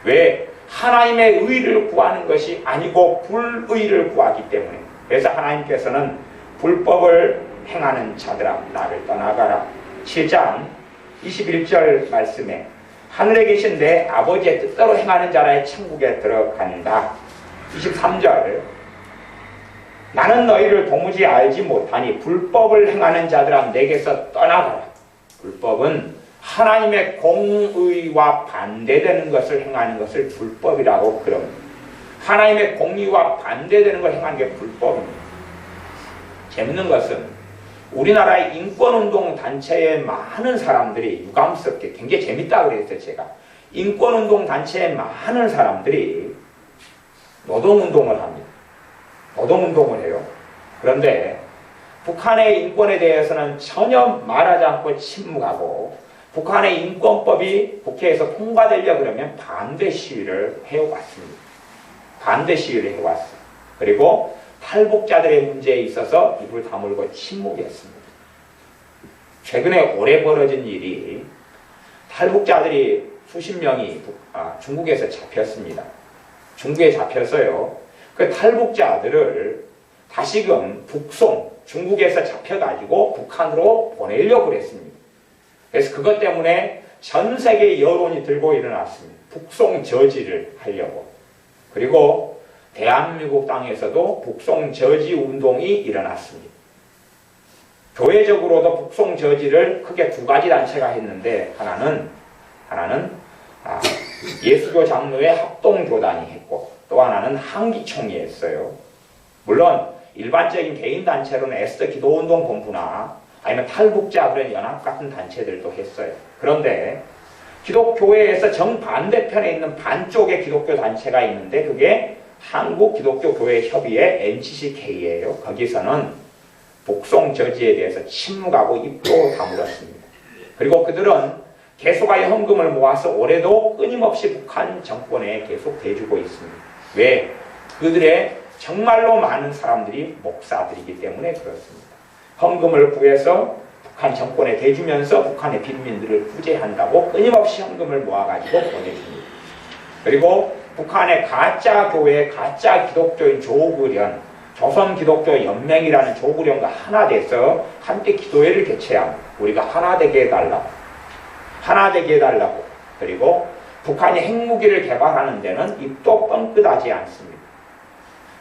왜? 하나님의 의를 구하는 것이 아니고 불의를 구하기 때문에. 그래서 하나님께서는 불법을 행하는 자들아 나를 떠나가라. 7장 21절 말씀에 하늘에 계신 내 아버지의 뜻대로 행하는 자라의 천국에 들어간다. 23절 나는 너희를 도무지 알지 못하니 불법을 행하는 자들아 내게서 떠나가라. 불법은 하나님의 공의와 반대되는 것을 행하는 것을 불법이라고 그럽니다. 하나님의 공의와 반대되는 걸 행하는 게 불법입니다. 재밌는 것은 우리나라의 인권운동 단체의 많은 사람들이 유감스럽게 굉장히 재밌다 그랬어요. 제가 인권운동 단체의 많은 사람들이 노동운동을 합니다. 노동운동을 해요. 그런데 북한의 인권에 대해서는 전혀 말하지 않고 침묵하고 북한의 인권법이 국회에서 통과되려 그러면 반대 시위를 해왔습니다. 반대 시위를 해왔어요. 그리고 탈북자들의 문제에 있어서 입을 다물고 침묵했습니다. 최근에 오래 벌어진 일이 탈북자들이 수십 명이 중국에서 잡혔습니다. 중국에 잡혀서요. 그 탈북자들을 다시금 북송, 중국에서 잡혀가지고 북한으로 보내려고 그랬습니다. 그래서 그것 때문에 전 세계 여론이 들고 일어났습니다. 북송 저지를 하려고. 그리고 대한민국 땅에서도 북송 저지 운동이 일어났습니다. 교회적으로도 북송 저지를 크게 두 가지 단체가 했는데 하나는 예수교 장로회 합동교단이 했고 또 하나는 한기총이 했어요. 물론 일반적인 개인 단체로는 에스더 기도운동 본부나 아니면 탈북자 그런 연합 같은 단체들도 했어요. 그런데 기독교회에서 정반대편에 있는 반쪽의 기독교 단체가 있는데 그게 한국기독교교회협의회 NCCK예요. 거기서는 북송 저지에 대해서 침묵하고 입도 다물었습니다. 그리고 그들은 계속하여 헌금을 모아서 올해도 끊임없이 북한 정권에 계속 대주고 있습니다. 왜? 그들의 정말로 많은 사람들이 목사들이기 때문에 그렇습니다. 헌금을 구해서 북한 정권에 대주면서 북한의 빈민들을 구제한다고 끊임없이 헌금을 모아가지고 보내줍니다. 그리고 북한의 가짜 교회, 가짜 기독교인 조국련, 조선기독교연맹이라는 조국련과 하나 돼서 함께 기도회를 개최합니다. 우리가 하나 되게 해달라고. 하나 되게 해달라고. 그리고 북한이 핵무기를 개발하는 데는 입도 뻥끗하지 않습니다.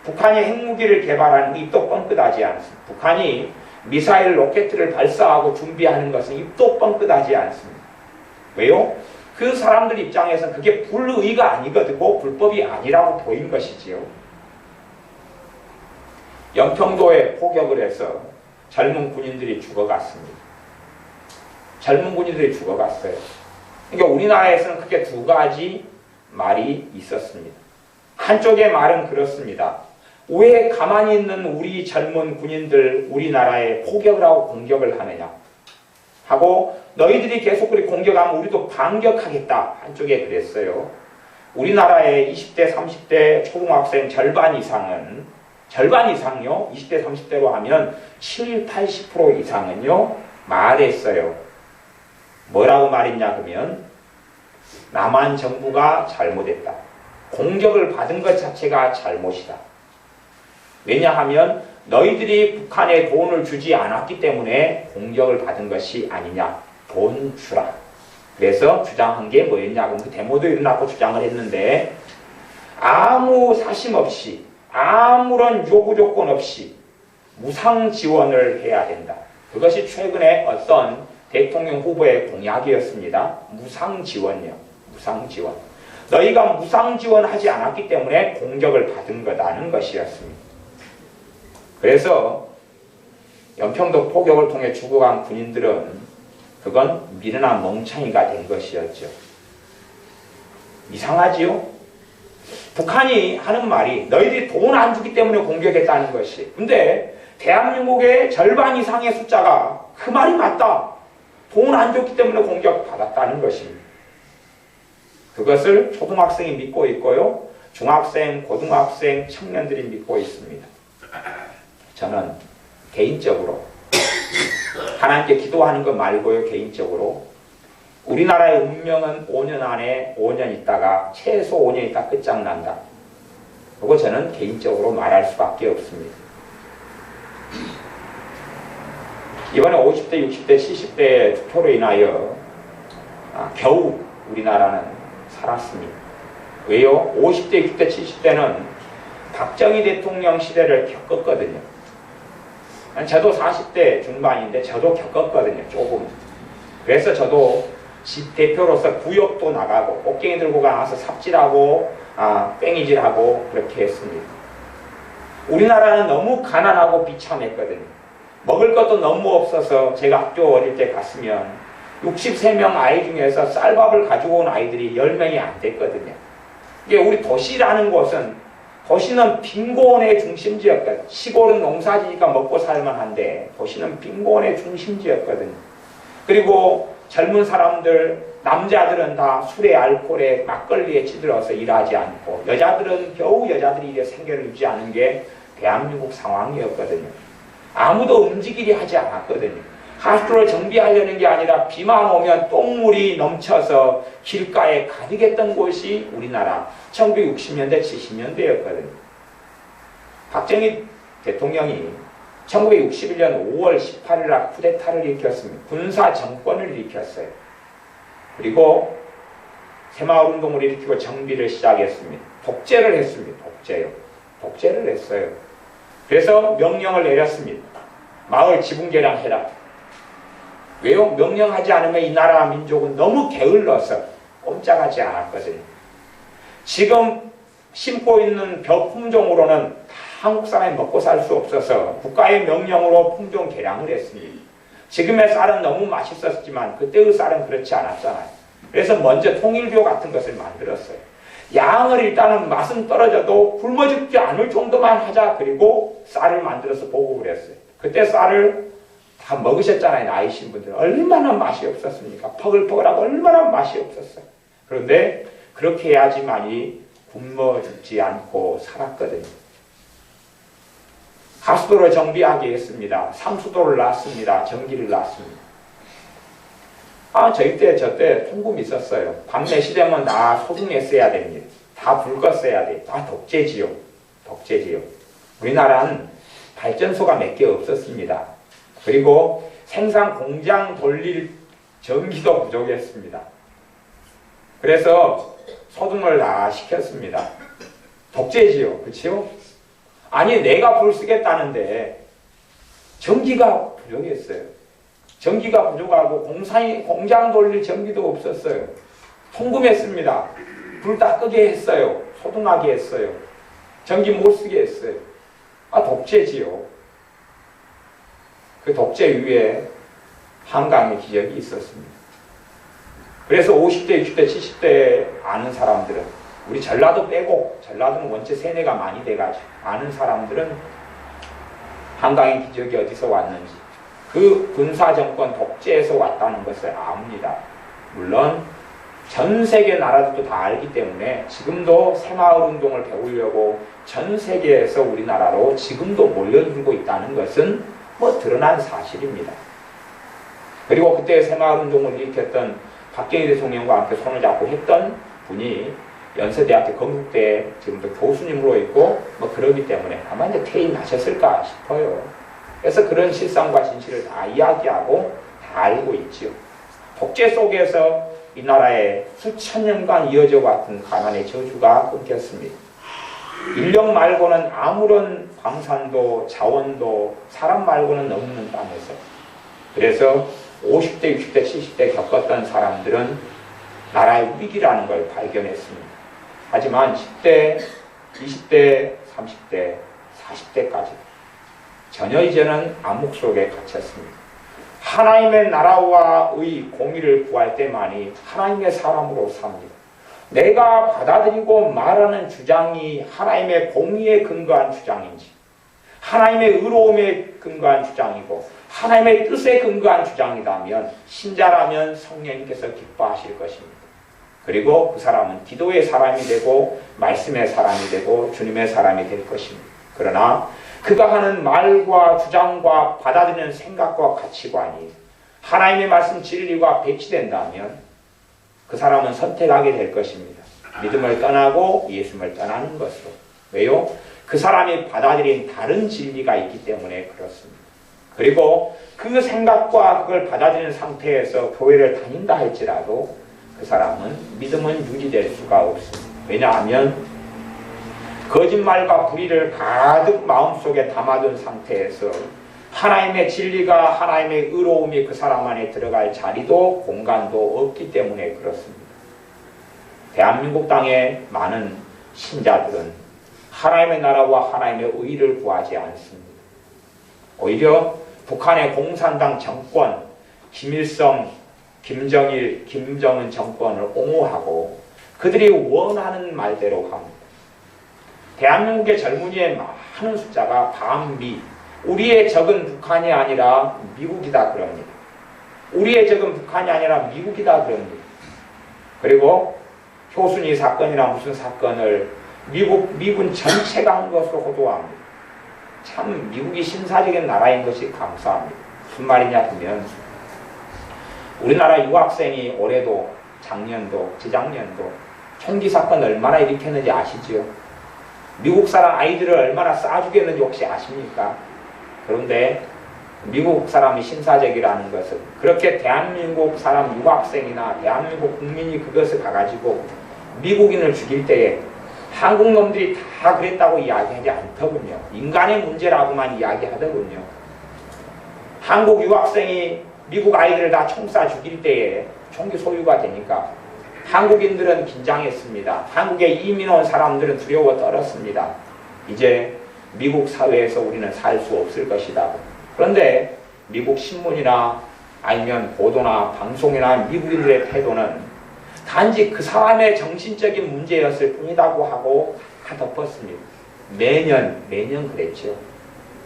북한이 핵무기를 개발하는 입도 뻥끗하지 않습니다. 북한이 미사일 로켓을 발사하고 준비하는 것은 입도 뻥끗하지 않습니다. 왜요? 그 사람들 입장에서는 그게 불의가 아니거든요. 불법이 아니라고 보인 것이지요. 영평도에 포격을 해서 젊은 군인들이 죽어갔습니다. 젊은 군인들이 죽어갔어요. 그러니까 우리나라에서는 크게 두 가지 말이 있었습니다. 한쪽의 말은 그렇습니다. 왜 가만히 있는 우리 젊은 군인들 우리나라에 포격을 하고 공격을 하느냐 하고 너희들이 계속 그렇게 공격하면 우리도 반격하겠다. 한쪽에 그랬어요. 우리나라의 20대 30대 초등학생 절반 이상요 20대 30대로 하면 70, 80% 이상은요 말했어요. 뭐라고 말했냐 그러면 남한 정부가 잘못했다. 공격을 받은 것 자체가 잘못이다. 왜냐하면 너희들이 북한에 돈을 주지 않았기 때문에 공격을 받은 것이 아니냐. 돈 주라. 그래서 주장한 게 뭐였냐. 그럼 그 데모도 일어나고 주장을 했는데 아무 사심 없이 아무런 요구 조건 없이 무상 지원을 해야 된다. 그것이 최근에 어떤 대통령 후보의 공약이었습니다. 무상 지원이요. 무상 지원. 너희가 무상 지원하지 않았기 때문에 공격을 받은 거다는 것이었습니다. 그래서 연평도 포격을 통해 죽어간 군인들은 그건 미련한 멍청이가 된 것이었죠. 이상하지요? 북한이 하는 말이 너희들이 돈 안 주기 때문에 공격했다는 것이. 근데 대한민국의 절반 이상의 숫자가 그 말이 맞다. 돈 안 줬기 때문에 공격받았다는 것입니다. 그것을 초등학생이 믿고 있고요. 중학생, 고등학생, 청년들이 믿고 있습니다. 저는 개인적으로 하나님께 기도하는 것 말고요. 개인적으로 우리나라의 운명은 5년 안에 5년 있다가 최소 5년 있다 끝장난다. 그거 저는 개인적으로 말할 수밖에 없습니다. 이번에 50대, 60대, 70대 투표로 인하여 겨우 우리나라는 살았습니다. 왜요? 50대, 60대, 70대는 박정희 대통령 시대를 겪었거든요. 저도 40대 중반인데 저도 겪었거든요. 조금. 그래서 저도 집 대표로서 구역도 나가고 꽃갱이 들고 가서 삽질하고 뺑이질하고 그렇게 했습니다. 우리나라는 너무 가난하고 비참했거든요. 먹을 것도 너무 없어서 제가 학교 어릴 때 갔으면 63명 아이 중에서 쌀밥을 가지고 온 아이들이 10명이 안 됐거든요. 이게 우리 도시라는 곳은 도시는 빈곤의 중심지였거든요. 시골은 농사지니까 먹고 살만한데 도시는 빈곤의 중심지였거든요. 그리고 젊은 사람들, 남자들은 다 술에 알코올에 막걸리에 찌들어서 일하지 않고 여자들은 겨우 여자들이 생계를 유지하는 게 대한민국 상황이었거든요. 아무도 움직이려 하지 않았거든요. 하수도를 정비하려는 게 아니라 비만 오면 똥물이 넘쳐서 길가에 가득했던 곳이 우리나라 1960년대, 70년대였거든요. 박정희 대통령이 1961년 5월 18일 날 쿠데타를 일으켰습니다. 군사 정권을 일으켰어요. 그리고 새마을운동을 일으키고 정비를 시작했습니다. 독재를 했습니다. 독재를 했어요. 그래서 명령을 내렸습니다. 마을 지붕개량해라. 왜요? 명령하지 않으면 이 나라 민족은 너무 게을러서 꼼짝하지 않았거든요. 지금 심고 있는 벼 품종으로는 다 한국 사람이 먹고 살 수 없어서 국가의 명령으로 품종 개량을 했습니다. 지금의 쌀은 너무 맛있었지만 그때의 쌀은 그렇지 않았잖아요. 그래서 먼저 통일교 같은 것을 만들었어요. 양을 일단은 맛은 떨어져도 굶어 죽지 않을 정도만 하자. 그리고 쌀을 만들어서 보급을 했어요. 그때 쌀을 다 먹으셨잖아요. 나이신 분들. 얼마나 맛이 없었습니까? 퍼글퍼글하고 얼마나 맛이 없었어요. 그런데 그렇게 해야지만이 굶어 죽지 않고 살았거든요. 하수도를 정비하게 했습니다. 상수도를 놨습니다. 전기를 놨습니다. 저희 때, 저 때 통금이 있었어요. 밤 4시 되면 다 소등에 써야 됩니다. 다 불 꺼 써야 돼. 다 독재지요. 우리나라는 발전소가 몇 개 없었습니다. 그리고 생산 공장 돌릴 전기도 부족했습니다. 그래서 소등을 다 시켰습니다. 독재지요. 그치요? 아니 내가 불 쓰겠다는데 전기가 부족했어요. 전기가 부족하고 공장 돌릴 전기도 없었어요. 통금했습니다. 불 다 끄게 했어요. 소등하게 했어요. 전기 못 쓰게 했어요. 독재지요. 그 독재 위에 한강의 기적이 있었습니다. 그래서 50대, 60대, 70대 아는 사람들은, 우리 전라도 빼고, 전라도는 원체 세뇌가 많이 돼가지고 아는 사람들은 한강의 기적이 어디서 왔는지, 그 군사정권 독재에서 왔다는 것을 압니다. 물론 전 세계 나라들도 다 알기 때문에 지금도 새마을운동을 배우려고 전 세계에서 우리나라로 지금도 몰려들고 있다는 것은 드러난 사실입니다. 그리고 그때 새마을운동을 일으켰던 박정희 대통령과 함께 손을 잡고 했던 분이 연세대학교 건국대에 지금도 교수님으로 있고 그러기 때문에 아마 이제 퇴임하셨을까 싶어요. 그래서 그런 실상과 진실을 다 이야기하고 다 알고 있지요. 독재 속에서 이 나라에 수천 년간 이어져 왔던 가난의 저주가 끊겼습니다. 인력 말고는 아무런 방산도 자원도 사람 말고는 없는 땅에서, 그래서 50대, 60대, 70대 겪었던 사람들은 나라의 위기라는 걸 발견했습니다. 하지만 10대, 20대, 30대, 40대까지 전혀 이제는 암흑 속에 갇혔습니다. 하나님의 나라와의 공의를 구할 때만이 하나님의 사람으로 삽니다. 내가 받아들이고 말하는 주장이 하나님의 공의에 근거한 주장인지, 하나님의 의로움에 근거한 주장이고 하나님의 뜻에 근거한 주장이라면, 신자라면 성령님께서 기뻐하실 것입니다. 그리고 그 사람은 기도의 사람이 되고 말씀의 사람이 되고 주님의 사람이 될 것입니다. 그러나 그가 하는 말과 주장과 받아들이는 생각과 가치관이 하나님의 말씀 진리와 배치된다면 그 사람은 선택하게 될 것입니다. 믿음을 떠나고 예수님을 떠나는 것으로. 왜요? 그 사람이 받아들인 다른 진리가 있기 때문에 그렇습니다. 그리고 그 생각과 그걸 받아들이는 상태에서 교회를 다닌다 할지라도 그 사람은 믿음은 유지될 수가 없습니다. 왜냐하면 거짓말과 불의를 가득 마음속에 담아둔 상태에서 하나님의 진리가, 하나님의 의로움이 그 사람 안에 들어갈 자리도 공간도 없기 때문에 그렇습니다. 대한민국 땅의 많은 신자들은 하나님의 나라와 하나님의 의를 구하지 않습니다. 오히려 북한의 공산당 정권, 김일성, 김정일, 김정은 정권을 옹호하고 그들이 원하는 말대로 합니다. 대한민국의 젊은이의 많은 숫자가 반미, 우리의 적은 북한이 아니라 미국이다 그럽니다. 우리의 적은 북한이 아니라 미국이다 그럽니다. 그리고 효순이 사건이나 무슨 사건을 미군 전체가 한 것으로 호도합니다. 참 미국이 신사적인 나라인 것이 감사합니다. 무슨 말이냐 하면 우리나라 유학생이 올해도 작년도 재작년도 총기 사건 얼마나 일으켰는지 아시지요? 미국 사람 아이들을 얼마나 쏴죽였는지 혹시 아십니까? 그런데 미국 사람이 신사적이라는 것은 그렇게 대한민국 사람 유학생이나 대한민국 국민이 그것을 가가지고 미국인을 죽일 때에 한국 놈들이 다 그랬다고 이야기하지 않더군요. 인간의 문제라고만 이야기하더군요. 한국 유학생이 미국 아이들을 다 총 쏴 죽일 때에 총기 소유가 되니까 한국인들은 긴장했습니다. 한국에 이민 온 사람들은 두려워 떨었습니다. 이제 미국 사회에서 우리는 살 수 없을 것이다. 그런데 미국 신문이나 아니면 보도나 방송이나 미국인들의 태도는 단지 그 사람의 정신적인 문제였을 뿐이라고 하고 다 덮었습니다. 매년 그랬죠.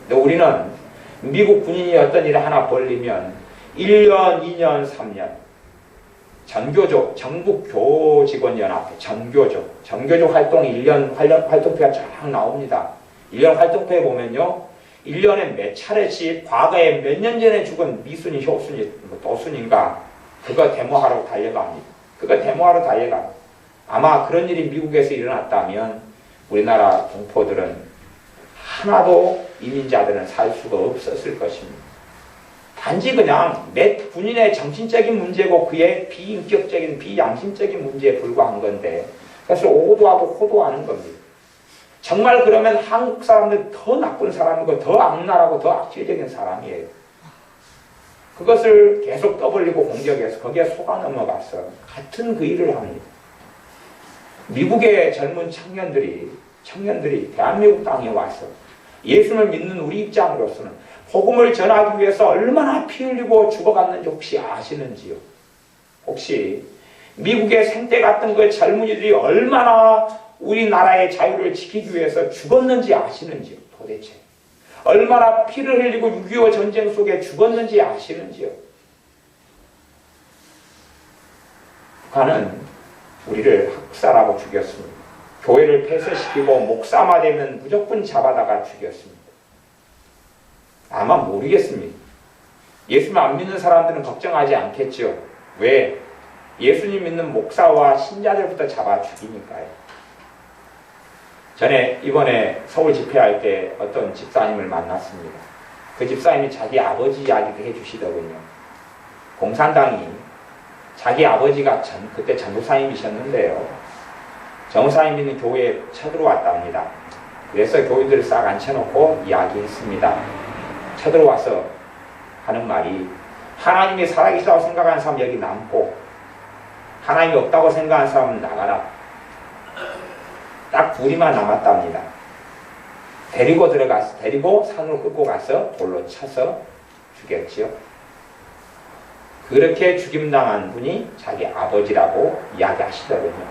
근데 우리는 미국 군인이 어떤 일을 하나 벌리면 1년, 2년, 3년 전교조, 전국교직원연합회, 전교조 활동이 1년 활동표가 쫙 나옵니다. 1년 활동표에 보면요. 1년에 몇 차례씩 과거에 몇 년 전에 죽은 미순이, 효순이, 도순인가 그거 데모하러 달려갑니다. 아마 그런 일이 미국에서 일어났다면 우리나라 동포들은 하나도 이민자들은 살 수가 없었을 것입니다. 단지 그냥 몇 군인의 정신적인 문제고 그의 비인격적인 비양심적인 문제에 불과한 건데 그래서 오도하고 호도하는 겁니다. 정말 그러면 한국 사람들 더 나쁜 사람이고 더 악랄하고 더 악질적인 사람이에요. 그것을 계속 떠벌리고 공격해서 거기에 속아 넘어가서 같은 그 일을 합니다. 미국의 젊은 청년들이 대한민국 땅에 와서 예수를 믿는 우리 입장으로서는 복음을 전하기 위해서 얼마나 피 흘리고 죽어갔는지 혹시 아시는지요? 혹시 미국의 생때 같은 그 젊은이들이 얼마나 우리나라의 자유를 지키기 위해서 죽었는지 아시는지요? 도대체 얼마나 피를 흘리고 6.25 전쟁 속에 죽었는지 아시는지요? 북한은 우리를 학살하고 죽였습니다. 교회를 폐쇄시키고 목사마 되면 무조건 잡아다가 죽였습니다. 아마 모르겠습니다. 예수를 안 믿는 사람들은 걱정하지 않겠죠. 왜? 예수님 믿는 목사와 신자들부터 잡아 죽이니까요. 전에 이번에 서울 집회할 때 어떤 집사님을 만났습니다. 그 집사님이 자기 아버지 이야기를 해주시더군요. 공산당이 자기 아버지가 그때 전도사님이셨는데요. 전도사님 있는 교회에 쳐들어왔답니다. 그래서 교인들을 싹 앉혀놓고 이야기했습니다. 쳐들어와서 하는 말이 하나님이 살아계시다고 생각하는 사람 여기 남고 하나님이 없다고 생각하는 사람은 나가라. 딱 둘이만 남았답니다. 데리고 산으로 끌고 가서 돌로 쳐서 죽였지요. 그렇게 죽임당한 분이 자기 아버지라고 이야기하시더군요.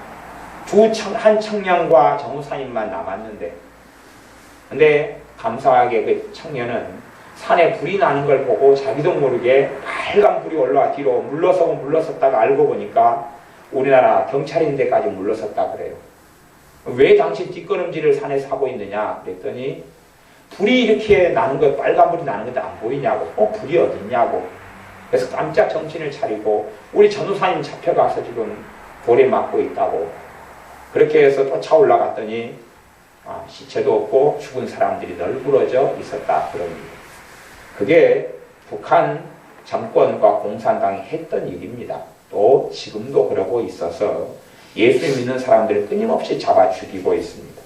한 청년과 정우사님만 남았는데, 근데 감사하게 그 청년은 산에 불이 나는 걸 보고 자기도 모르게 빨간 불이 올라와 뒤로 물러섰다가 알고 보니까 우리나라 경찰인데까지 물러섰다 그래요. 왜 당신 뒷걸음질을 산에서 하고 있느냐 그랬더니 불이 이렇게 나는 거, 빨간 불이 나는 것도 안 보이냐고. 불이 어딨냐고. 그래서 깜짝 정신을 차리고 우리 전우사님 잡혀가서 지금 돌에 맞고 있다고. 그렇게 해서 쫓아 올라갔더니 시체도 없고 죽은 사람들이 널브러져 있었다 그럽니다. 그게 북한 정권과 공산당이 했던 일입니다. 또 지금도 그러고 있어서 예수 믿는 사람들을 끊임없이 잡아 죽이고 있습니다.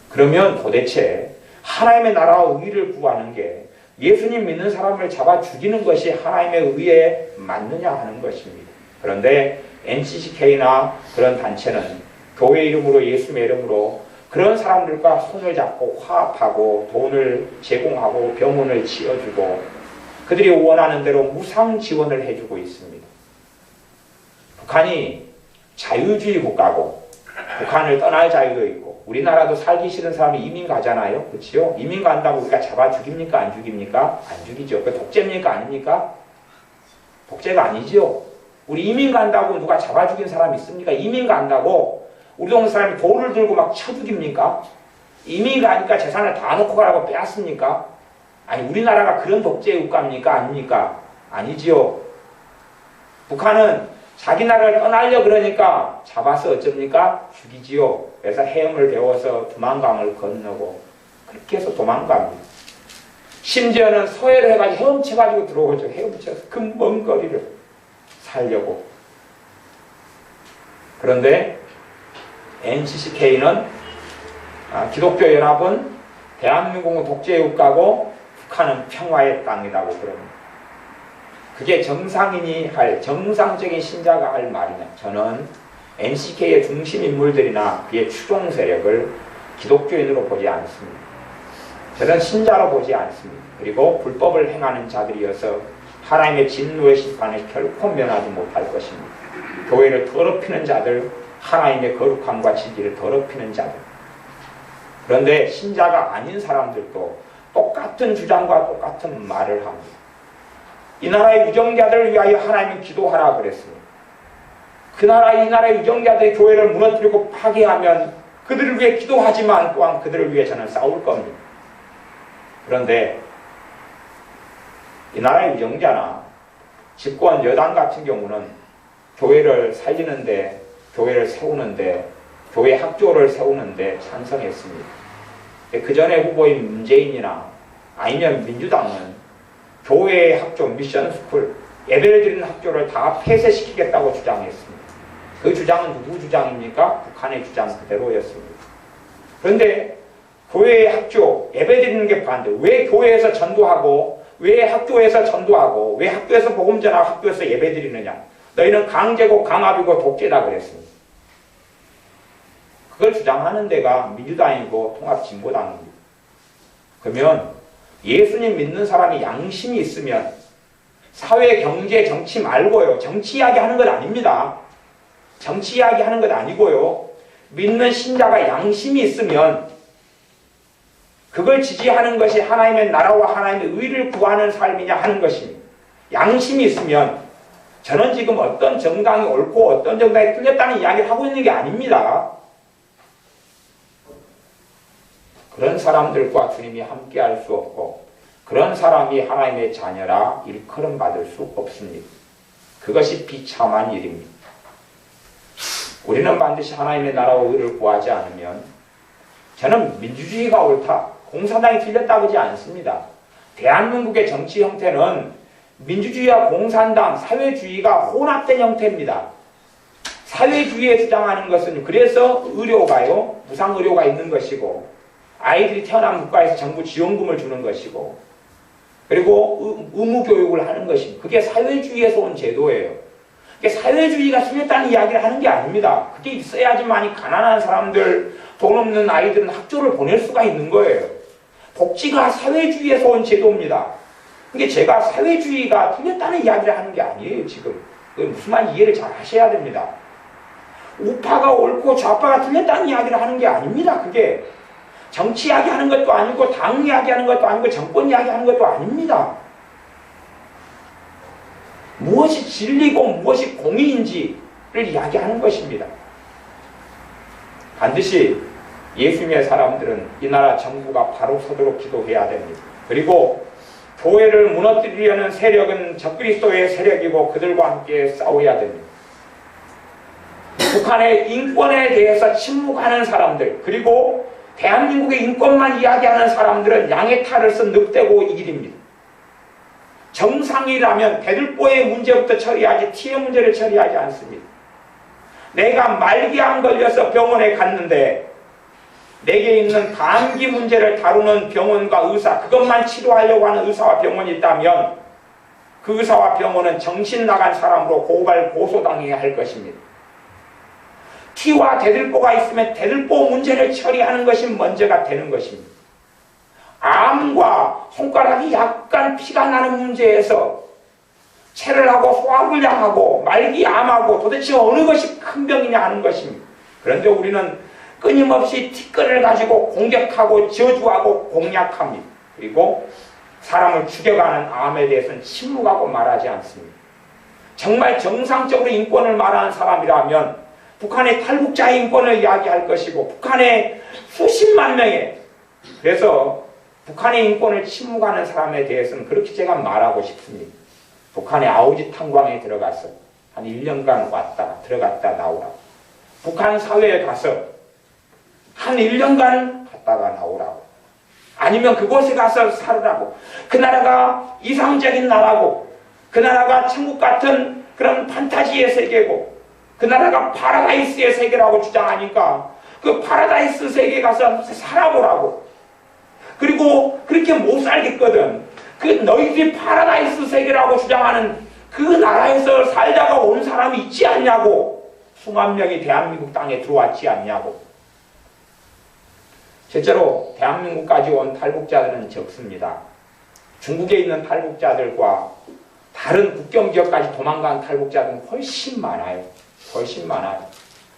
그러면 도대체 하나님의 나라와 의를 구하는 게 예수님 믿는 사람을 잡아 죽이는 것이 하나님의 의에 맞느냐 하는 것입니다. 그런데 NCCK나 그런 단체는 교회 이름으로 예수님의 이름으로 그런 사람들과 손을 잡고 화합하고 돈을 제공하고 병원을 지어주고 그들이 원하는 대로 무상 지원을 해주고 있습니다. 북한이 자유주의 국가고 북한을 떠날 자유도 있고 우리나라도 살기 싫은 사람이 이민 가잖아요. 그렇지요? 이민 간다고 우리가 잡아 죽입니까? 안 죽입니까? 안 죽이죠. 그 독재입니까? 아닙니까? 독재가 아니죠. 우리 이민 간다고 누가 잡아 죽인 사람 있습니까? 이민 간다고 우리 동네 사람이 돌을 들고 막 쳐 죽입니까? 이민 가니까 재산을 다 놓고 가라고 빼앗습니까? 아니 우리나라가 그런 독재의 국가입니까? 아닙니까? 아니지요. 북한은 자기 나라를 떠나려 그러니까 잡아서 어쩝니까? 죽이지요. 그래서 헤엄을 배워서 두만강을 건너고 그렇게 해서 도망갑니다. 심지어는 서해를 해가지고 헤엄쳐가지고 들어오죠. 헤엄쳐서 그 먼 거리를 살려고. 그런데 NCCK는 기독교 연합은 대한민국은 독재의 국가고 북한은 평화의 땅이라고 그럽니다. 그게 정상인이 할, 정상적인 신자가 할 말이냐. 저는 NCK의 중심 인물들이나 그의 추종 세력을 기독교인으로 보지 않습니다. 저는 신자로 보지 않습니다. 그리고 불법을 행하는 자들이어서 하나님의 진노의 심판을 결코 면하지 못할 것입니다. 교회를 더럽히는 자들, 하나님의 거룩함과 진리를 더럽히는 자들. 그런데 신자가 아닌 사람들도 똑같은 주장과 똑같은 말을 합니다. 이 나라의 유정자들을 위하여 하나님은 기도하라 그랬습니다. 이 나라의 유정자들이 교회를 무너뜨리고 파괴하면 그들을 위해 기도하지만 또한 그들을 위해 저는 싸울 겁니다. 그런데 이 나라의 유정자나 집권 여당 같은 경우는 교회를 살리는데, 교회를 세우는데, 교회 학교를 세우는데 찬성했습니다. 그 전에 후보인 문재인이나 아니면 민주당은 교회의 학교, 미션스쿨, 예배를 드리는 학교를 다 폐쇄시키겠다고 주장했습니다. 그 주장은 누구 주장입니까? 북한의 주장 그대로였습니다. 그런데 교회의 학교, 예배 드리는 게 반대. 왜 교회에서 전도하고 왜 학교에서 전도하고 왜 학교에서 복음 전하고 학교에서 예배드리느냐? 너희는 강제고 강압이고 독재다 그랬습니다. 그걸 주장하는 데가 민주당이고 통합진보당입니다. 그러면 예수님 믿는 사람이 양심이 있으면 사회, 경제, 정치 말고요. 정치 이야기 하는 것 아닙니다. 정치 이야기 하는 것 아니고요. 믿는 신자가 양심이 있으면 그걸 지지하는 것이 하나님의 나라와 하나님의 의를 구하는 삶이냐 하는 것입니다. 양심이 있으면 저는 지금 어떤 정당이 옳고 어떤 정당이 틀렸다는 이야기를 하고 있는 게 아닙니다. 그런 사람들과 주님이 함께할 수 없고 그런 사람이 하나님의 자녀라 일컬음 받을 수 없습니다. 그것이 비참한 일입니다. 우리는 반드시 하나님의 나라와 의를 구하지 않으면 저는 민주주의가 옳다, 공산당이 틀렸다고 하지 않습니다. 대한민국의 정치 형태는 민주주의와 공산당, 사회주의가 혼합된 형태입니다. 사회주의에 주장하는 것은 그래서 의료가요, 무상의료가 있는 것이고 아이들이 태어난 국가에서 정부 지원금을 주는 것이고 그리고 의무교육을 하는 것입니다. 그게 사회주의에서 온 제도예요. 그게 사회주의가 틀렸다는 이야기를 하는 게 아닙니다. 그게 있어야지만 가난한 사람들, 돈 없는 아이들은 학교를 보낼 수가 있는 거예요. 복지가 사회주의에서 온 제도입니다. 그게 제가 사회주의가 틀렸다는 이야기를 하는 게 아니에요, 지금. 무슨 말 이해를 잘 하셔야 됩니다. 우파가 옳고 좌파가 틀렸다는 이야기를 하는 게 아닙니다, 그게. 정치 이야기하는 것도 아니고 당 이야기하는 것도 아니고 정권 이야기하는 것도 아닙니다. 무엇이 진리고 무엇이 공의인지를 이야기하는 것입니다. 반드시 예수님의 사람들은 이 나라 정부가 바로 서도록 기도해야 됩니다. 그리고 교회를 무너뜨리려는 세력은 적그리스도의 세력이고 그들과 함께 싸워야 됩니다. 북한의 인권에 대해서 침묵하는 사람들, 그리고 대한민국의 인권만 이야기하는 사람들은 양의 탈을 쓴 늑대고 이길입니다. 정상이라면 대들보의 문제부터 처리하지 티의 문제를 처리하지 않습니다. 내가 말기암 걸려서 병원에 갔는데 내게 있는 감기 문제를 다루는 병원과 의사, 그것만 치료하려고 하는 의사와 병원이 있다면 그 의사와 병원은 정신 나간 사람으로 고발, 고소당해야 할 것입니다. 티와 대들보가 있으면 대들보 문제를 처리하는 것이 먼저가 되는 것입니다. 암과 손가락이 약간 피가 나는 문제에서 체를 하고 소화불량하고 말기암하고 도대체 어느 것이 큰 병이냐 하는 것입니다. 그런데 우리는 끊임없이 티끌을 가지고 공격하고 저주하고 공략합니다. 그리고 사람을 죽여가는 암에 대해서는 침묵하고 말하지 않습니다. 정말 정상적으로 인권을 말하는 사람이라면 북한의 탈북자의 인권을 이야기할 것이고 북한의 수십만 명의, 그래서 북한의 인권을 침묵하는 사람에 대해서는 그렇게 제가 말하고 싶습니다. 북한의 아우지 탄광에 들어가서 한 1년간 왔다가 들어갔다 나오라고. 북한 사회에 가서 한 1년간 갔다가 나오라고. 아니면 그곳에 가서 살으라고. 그 나라가 이상적인 나라고, 그 나라가 천국 같은 그런 판타지의 세계고, 그 나라가 파라다이스의 세계라고 주장하니까 그 파라다이스 세계에 가서 살아보라고. 그리고 그렇게 못 살겠거든. 그 너희들이 파라다이스 세계라고 주장하는 그 나라에서 살다가 온 사람이 있지 않냐고. 수만 명이 대한민국 땅에 들어왔지 않냐고. 실제로 대한민국까지 온 탈북자들은 적습니다. 중국에 있는 탈북자들과 다른 국경 지역까지 도망간 탈북자들은 훨씬 많아요. 훨씬 많아요.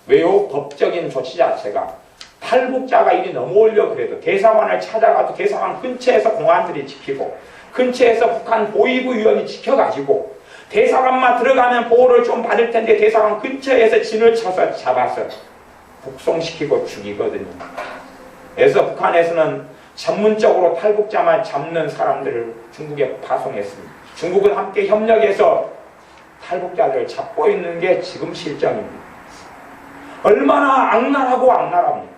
왜요? 법적인 조치 자체가 탈북자가 일이 넘어오려 그래도 대사관을 찾아가도 대사관 근처에서 공안들이 지키고 근처에서 북한 보위부 위원이 지켜가지고 대사관만 들어가면 보호를 좀 받을 텐데 대사관 근처에서 진을 쳐서 잡아서 북송시키고 죽이거든요. 그래서 북한에서는 전문적으로 탈북자만 잡는 사람들을 중국에 파송했습니다. 중국은 함께 협력해서 탈북자들을 잡고 있는 게 지금 실정입니다. 얼마나 악랄하고 악랄합니다.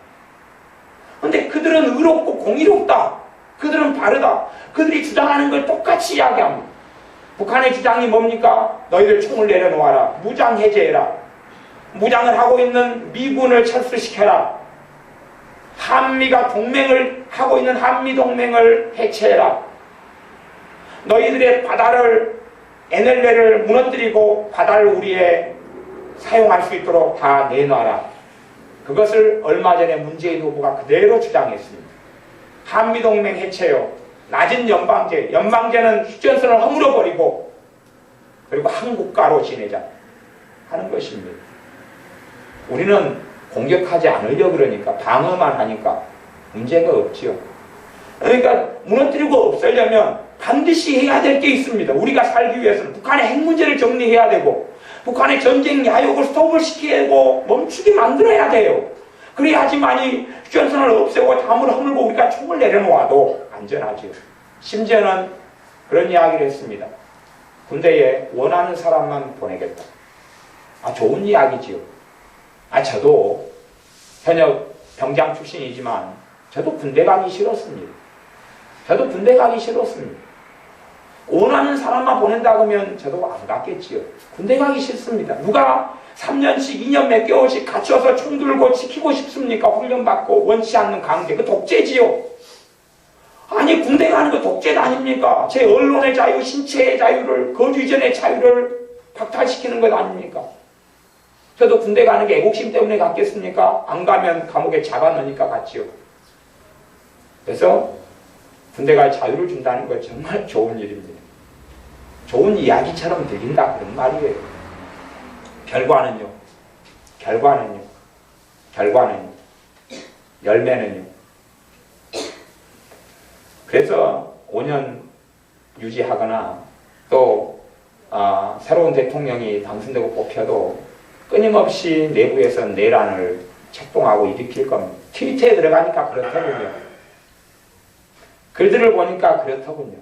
그런데 그들은 의롭고 공의롭다. 그들은 바르다. 그들이 주장하는 걸 똑같이 이야기합니다. 북한의 주장이 뭡니까? 너희들 총을 내려놓아라. 무장 해제해라. 무장을 하고 있는 미군을 철수시켜라. 한미가 동맹을 하고 있는 한미동맹을 해체해라. 너희들의 바다를 에넬레를 무너뜨리고 바다를 우리의 사용할 수 있도록 다 내놔라. 그것을 얼마 전에 문재인 후보가 그대로 주장했습니다. 한미동맹 해체요. 낮은 연방제는 휴전선을 허물어버리고 그리고 한 국가로 지내자 하는 것입니다. 우리는 공격하지 않으려고 그러니까 방어만 하니까 문제가 없지요. 그러니까 무너뜨리고 없애려면 반드시 해야 될 게 있습니다. 우리가 살기 위해서는 북한의 핵 문제를 정리해야 되고 북한의 전쟁 야욕을 스톱을 시키고 멈추게 만들어야 돼요. 그래야지만이 휴전선을 없애고 담을 허물고 우리가 총을 내려놓아도 안전하지요. 심지어는 그런 이야기를 했습니다. 군대에 원하는 사람만 보내겠다. 좋은 이야기지요. 저도 현역 병장 출신이지만 저도 군대 가기 싫었습니다. 원하는 사람만 보낸다 그러면 저도 안 갔겠지요. 군대 가기 싫습니다. 누가 3년씩 2년 몇 개월씩 갇혀서 총 들고 지키고 싶습니까? 훈련받고 원치 않는 강제. 그 독재지요. 아니 군대 가는 거 독재 아닙니까? 제 언론의 자유, 신체의 자유를, 거주 이전의 자유를 박탈시키는 것 아닙니까? 저도 군대 가는 게 애국심 때문에 갔겠습니까? 안 가면 감옥에 잡아넣으니까 갔지요. 그래서 군대 갈 자유를 준다는 건 정말 좋은 일입니다. 좋은 이야기처럼 들린다 그런 말이에요. 결과는요. 열매는요. 그래서 5년 유지하거나 또 새로운 대통령이 당선되고 뽑혀도 끊임없이 내부에서 내란을 책동하고 일으킬 겁니다. 트위터에 들어가니까 그렇더군요. 글들을 보니까 그렇더군요.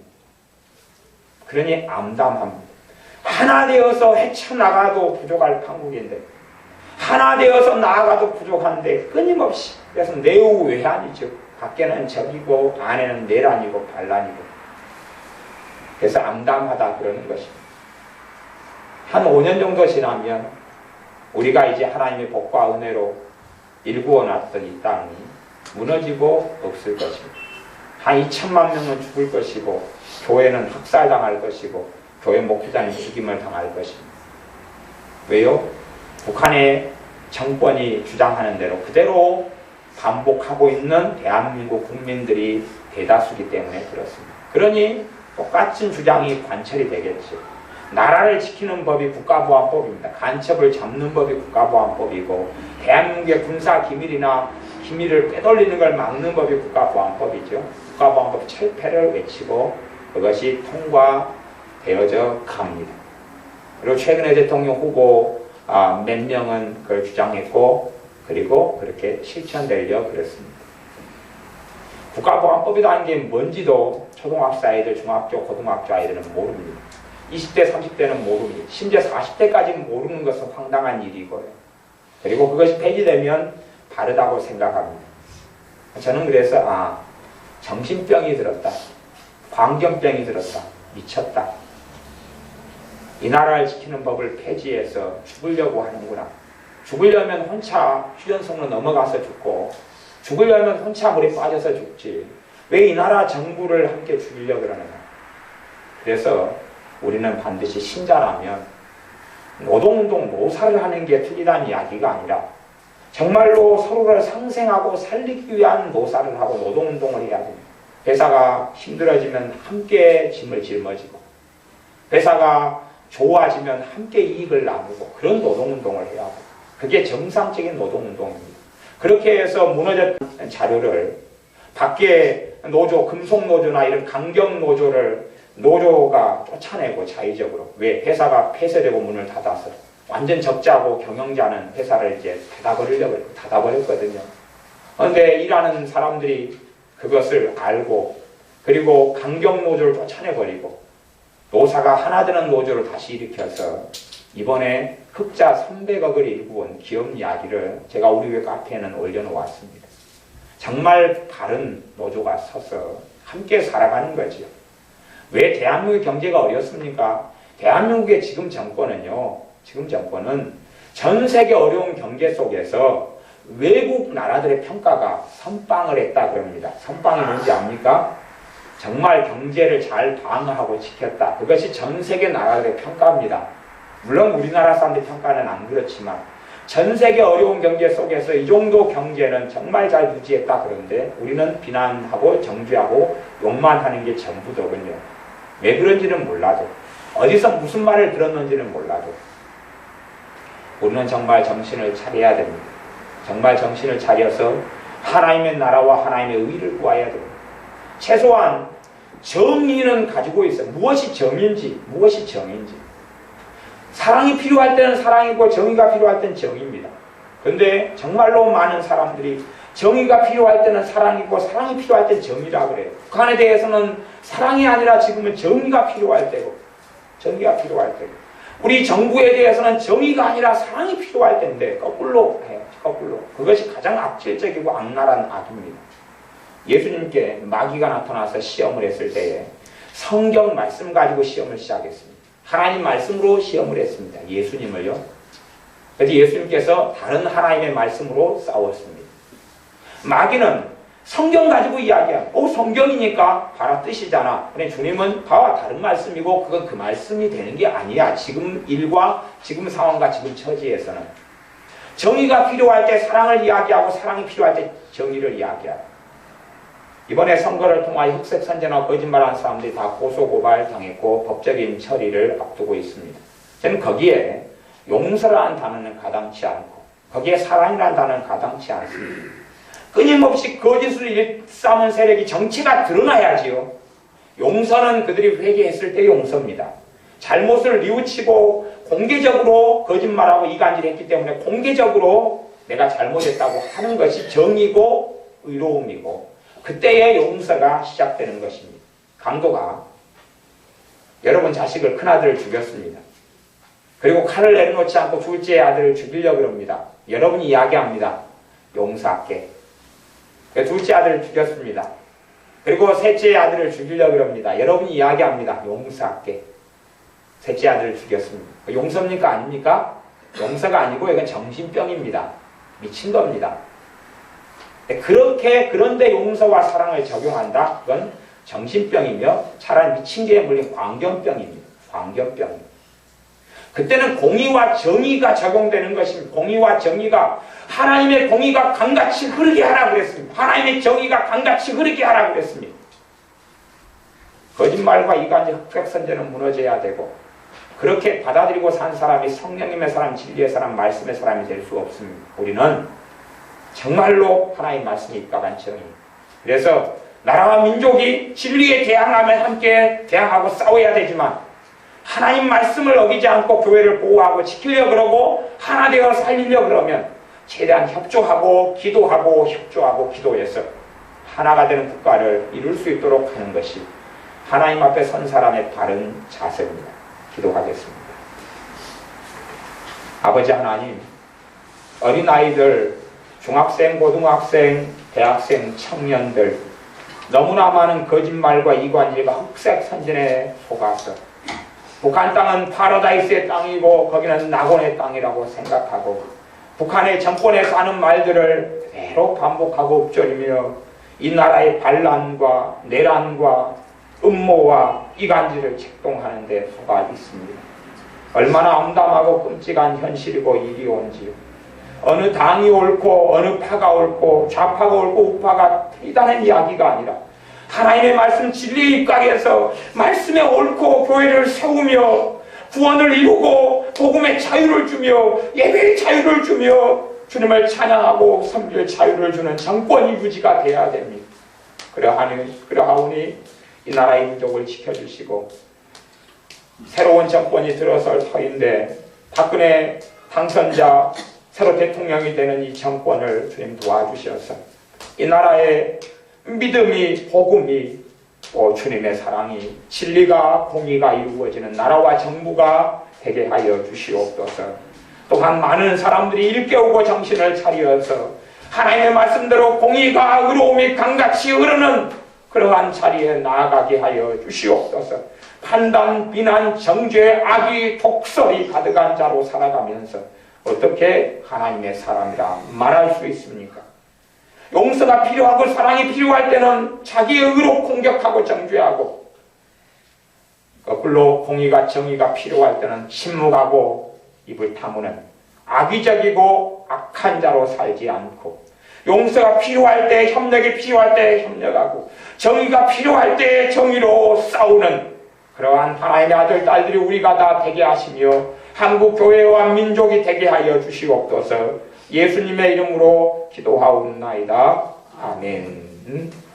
그러니 암담합니다. 하나 되어서 헤쳐나가도 부족할 판국인데 하나 되어서 나아가도 부족한데 끊임없이 그래서 내우외환이죠. 밖에는 적이고 안에는 내란이고 반란이고 그래서 암담하다 그러는 것입니다. 한 5년 정도 지나면 우리가 이제 하나님의 복과 은혜로 일구어 놨던 이 땅이 무너지고 없을 것입니다. 한 2천만 명은 죽을 것이고 교회는 학살당할 것이고 교회 목회자는 죽임을 당할 것입니다. 왜요? 북한의 정권이 주장하는 대로 그대로 반복하고 있는 대한민국 국민들이 대다수이기 때문에 그렇습니다. 그러니 똑같은 주장이 관철이 되겠죠. 나라를 지키는 법이 국가보안법입니다. 간첩을 잡는 법이 국가보안법이고 대한민국의 군사 기밀이나 기밀을 빼돌리는 걸 막는 법이 국가보안법이죠. 국가보안법 철폐를 외치고 그것이 통과되어져 갑니다. 그리고 최근에 대통령 후보 몇 명은 그걸 주장했고 그리고 그렇게 실천되려 그랬습니다. 국가보안법이라는 게 뭔지도 초등학교 아이들, 중학교, 고등학교 아이들은 모릅니다. 20대, 30대는 모릅니다. 심지어 40대까지는 모르는 것은 황당한 일이고요. 그리고 그것이 폐지되면 바르다고 생각합니다. 저는 그래서 정신병이 들었다. 광견병이 들었다. 미쳤다. 이 나라를 지키는 법을 폐지해서 죽으려고 하는구나. 죽으려면 혼자 휴전선으로 넘어가서 죽고 죽으려면 혼자 물에 빠져서 죽지. 왜 이 나라 정부를 함께 죽이려고 그러느냐. 그래서 우리는 반드시 신자라면 노동운동, 노사를 하는 게 틀리다는 이야기가 아니라 정말로 서로를 상생하고 살리기 위한 노사를 하고 노동운동을 해야 됩니다. 회사가 힘들어지면 함께 짐을 짊어지고 회사가 좋아지면 함께 이익을 나누고 그런 노동운동을 해야 하고 그게 정상적인 노동운동입니다. 그렇게 해서 무너졌던 자료를 밖에 노조, 금속노조나 이런 강경노조를 노조가 쫓아내고 자의적으로 왜 회사가 폐쇄되고 문을 닫아서 완전 적자고 경영자는 회사를 이제 닫아버렸거든요. 그런데 일하는 사람들이 그것을 알고 그리고 강경노조를 쫓아내버리고 노사가 하나 되는 노조를 다시 일으켜서 이번에 흑자 300억을 일구은 기업 이야기를 제가 우리 회 카페에는 올려놓았습니다. 정말 다른 노조가 서서 함께 살아가는 거죠. 왜 대한민국의 경제가 어렵습니까? 대한민국의 지금 정권은 전 세계 어려운 경제 속에서 외국 나라들의 평가가 선빵을 했다 그럽니다. 선빵이 뭔지 압니까? 정말 경제를 잘 방어하고 지켰다. 그것이 전 세계 나라들의 평가입니다. 물론 우리나라 사람들의 평가는 안 그렇지만 전 세계 어려운 경제 속에서 이 정도 경제는 정말 잘 유지했다. 그런데 우리는 비난하고 정죄하고 욕만 하는 게 전부더군요. 왜 그런지는 몰라도, 어디서 무슨 말을 들었는지는 몰라도 우리는 정말 정신을 차려야 됩니다. 정말 정신을 차려서 하나님의 나라와 하나님의 의를 구해야 됩니다. 최소한 정의는 가지고 있어요. 무엇이 정인지, 무엇이 정인지. 사랑이 필요할 때는 사랑이고 정의가 필요할 때는 정의입니다. 그런데 정말로 많은 사람들이 정의가 필요할 때는 사랑이고 사랑이 필요할 때는 정의라 그래요. 북한에 대해서는 사랑이 아니라 지금은 정의가 필요할 때고, 정의가 필요할 때고, 우리 정부에 대해서는 정의가 아니라 사랑이 필요할 때인데 거꾸로 해요. 거꾸로. 그것이 가장 악질적이고 악랄한 악입니다. 예수님께 마귀가 나타나서 시험을 했을 때에 성경 말씀 가지고 시험을 시작했습니다. 하나님 말씀으로 시험을 했습니다. 예수님을요. 그래서 예수님께서 다른 하나님의 말씀으로 싸웠습니다. 마귀는 성경 가지고 이야기하고 성경이니까 봐라 뜻이잖아. 근데 주님은 봐와 다른 말씀이고 그건 그 말씀이 되는 게 아니야. 지금 일과 지금 상황과 지금 처지에서는 정의가 필요할 때 사랑을 이야기하고 사랑이 필요할 때 정의를 이야기하고, 이번에 선거를 통하여 흑색 선전하고 거짓말한 사람들이 다 고소고발 당했고 법적인 처리를 앞두고 있습니다. 저는 거기에 용서라는 단어는 가당치 않고 거기에 사랑이라는 단어는 가당치 않습니다. 끊임없이 거짓을 일삼은 세력이 정체가 드러나야지요. 용서는 그들이 회개했을 때 용서입니다. 잘못을 뉘우치고 공개적으로 거짓말하고 이간질했기 때문에 공개적으로 내가 잘못했다고 하는 것이 정의고 의로움이고, 그때의 용서가 시작되는 것입니다. 강도가 여러분 자식을, 큰아들을 죽였습니다. 그리고 칼을 내려놓지 않고 둘째 아들을 죽이려고 합니다. 여러분이 이야기합니다. 용서할게. 둘째 아들을 죽였습니다. 그리고 셋째 아들을 죽이려고 합니다. 여러분이 이야기합니다. 용서할게. 셋째 아들을 죽였습니다. 용서입니까? 아닙니까? 용서가 아니고 이건 정신병입니다. 미친 겁니다. 그런데 용서와 사랑을 적용한다? 그건 정신병이며 차라리 미친 개에 물린 광견병입니다. 광견병입니다. 그때는 공의와 정의가 적용되는 것입니다. 공의와 정의가, 하나님의 공의가 강같이 흐르게 하라고 그랬습니다. 하나님의 정의가 강같이 흐르게 하라고 그랬습니다. 거짓말과 이간질, 흑백선전은 무너져야 되고, 그렇게 받아들이고 산 사람이 성령님의 사람, 진리의 사람, 말씀의 사람이 될 수 없습니다. 우리는 정말로 하나님의 말씀에 입각한 정의. 그래서 나라와 민족이 진리에 대항하면 함께 대항하고 싸워야 되지만, 하나님 말씀을 어기지 않고 교회를 보호하고 지키려고 그러고 하나 되어 살리려고 그러면 최대한 협조하고 기도하고 협조하고 기도해서 하나가 되는 국가를 이룰 수 있도록 하는 것이 하나님 앞에 선 사람의 바른 자세입니다. 기도하겠습니다. 아버지 하나님, 어린아이들, 중학생, 고등학생, 대학생, 청년들, 너무나 많은 거짓말과 이관질과 흑색 선전에 속아서 북한 땅은 파라다이스의 땅이고 거기는 낙원의 땅이라고 생각하고 북한의 정권에서 하는 말들을 대로 반복하고 읊조리며 이 나라의 반란과 내란과 음모와 이간질을 책동하는 데 속아 있습니다. 얼마나 암담하고 끔찍한 현실이고 일이 온지요. 어느 당이 옳고 어느 파가 옳고 좌파가 옳고 우파가 틀리다는 이야기가 아니라 하나님의 말씀 진리에 입각해서 말씀에 옳고 교회를 세우며 구원을 이루고 복음의 자유를 주며 예배의 자유를 주며 주님을 찬양하고 섬길 자유를 주는 정권이 유지가 돼야 됩니다. 그러하오니 이 나라의 민족을 지켜주시고 새로운 정권이 들어설 터인데 박근혜 당선자 새로 대통령이 되는 이 정권을 주님 도와주셔서 이 나라의 믿음이, 복음이, 또 주님의 사랑이, 진리가, 공의가 이루어지는 나라와 정부가 되게 하여 주시옵소서. 또한 많은 사람들이 일깨우고 정신을 차려서 하나님의 말씀대로 공의가, 의로움이 강같이 흐르는 그러한 자리에 나아가게 하여 주시옵소서. 판단, 비난, 정죄, 악의, 독설이 가득한 자로 살아가면서 어떻게 하나님의 사람이라 말할 수 있습니까? 용서가 필요하고 사랑이 필요할 때는 자기의 의로 공격하고 정죄하고, 거꾸로 공의가 정의가 필요할 때는 침묵하고 입을 다무는 악의적이고 악한 자로 살지 않고, 용서가 필요할 때, 협력이 필요할 때 협력하고, 정의가 필요할 때 정의로 싸우는 그러한 하나님의 아들, 딸들이 우리가 다 되게 하시며 한국 교회와 민족이 되게 하여 주시옵소서. 예수님의 이름으로 기도하옵나이다. 아멘.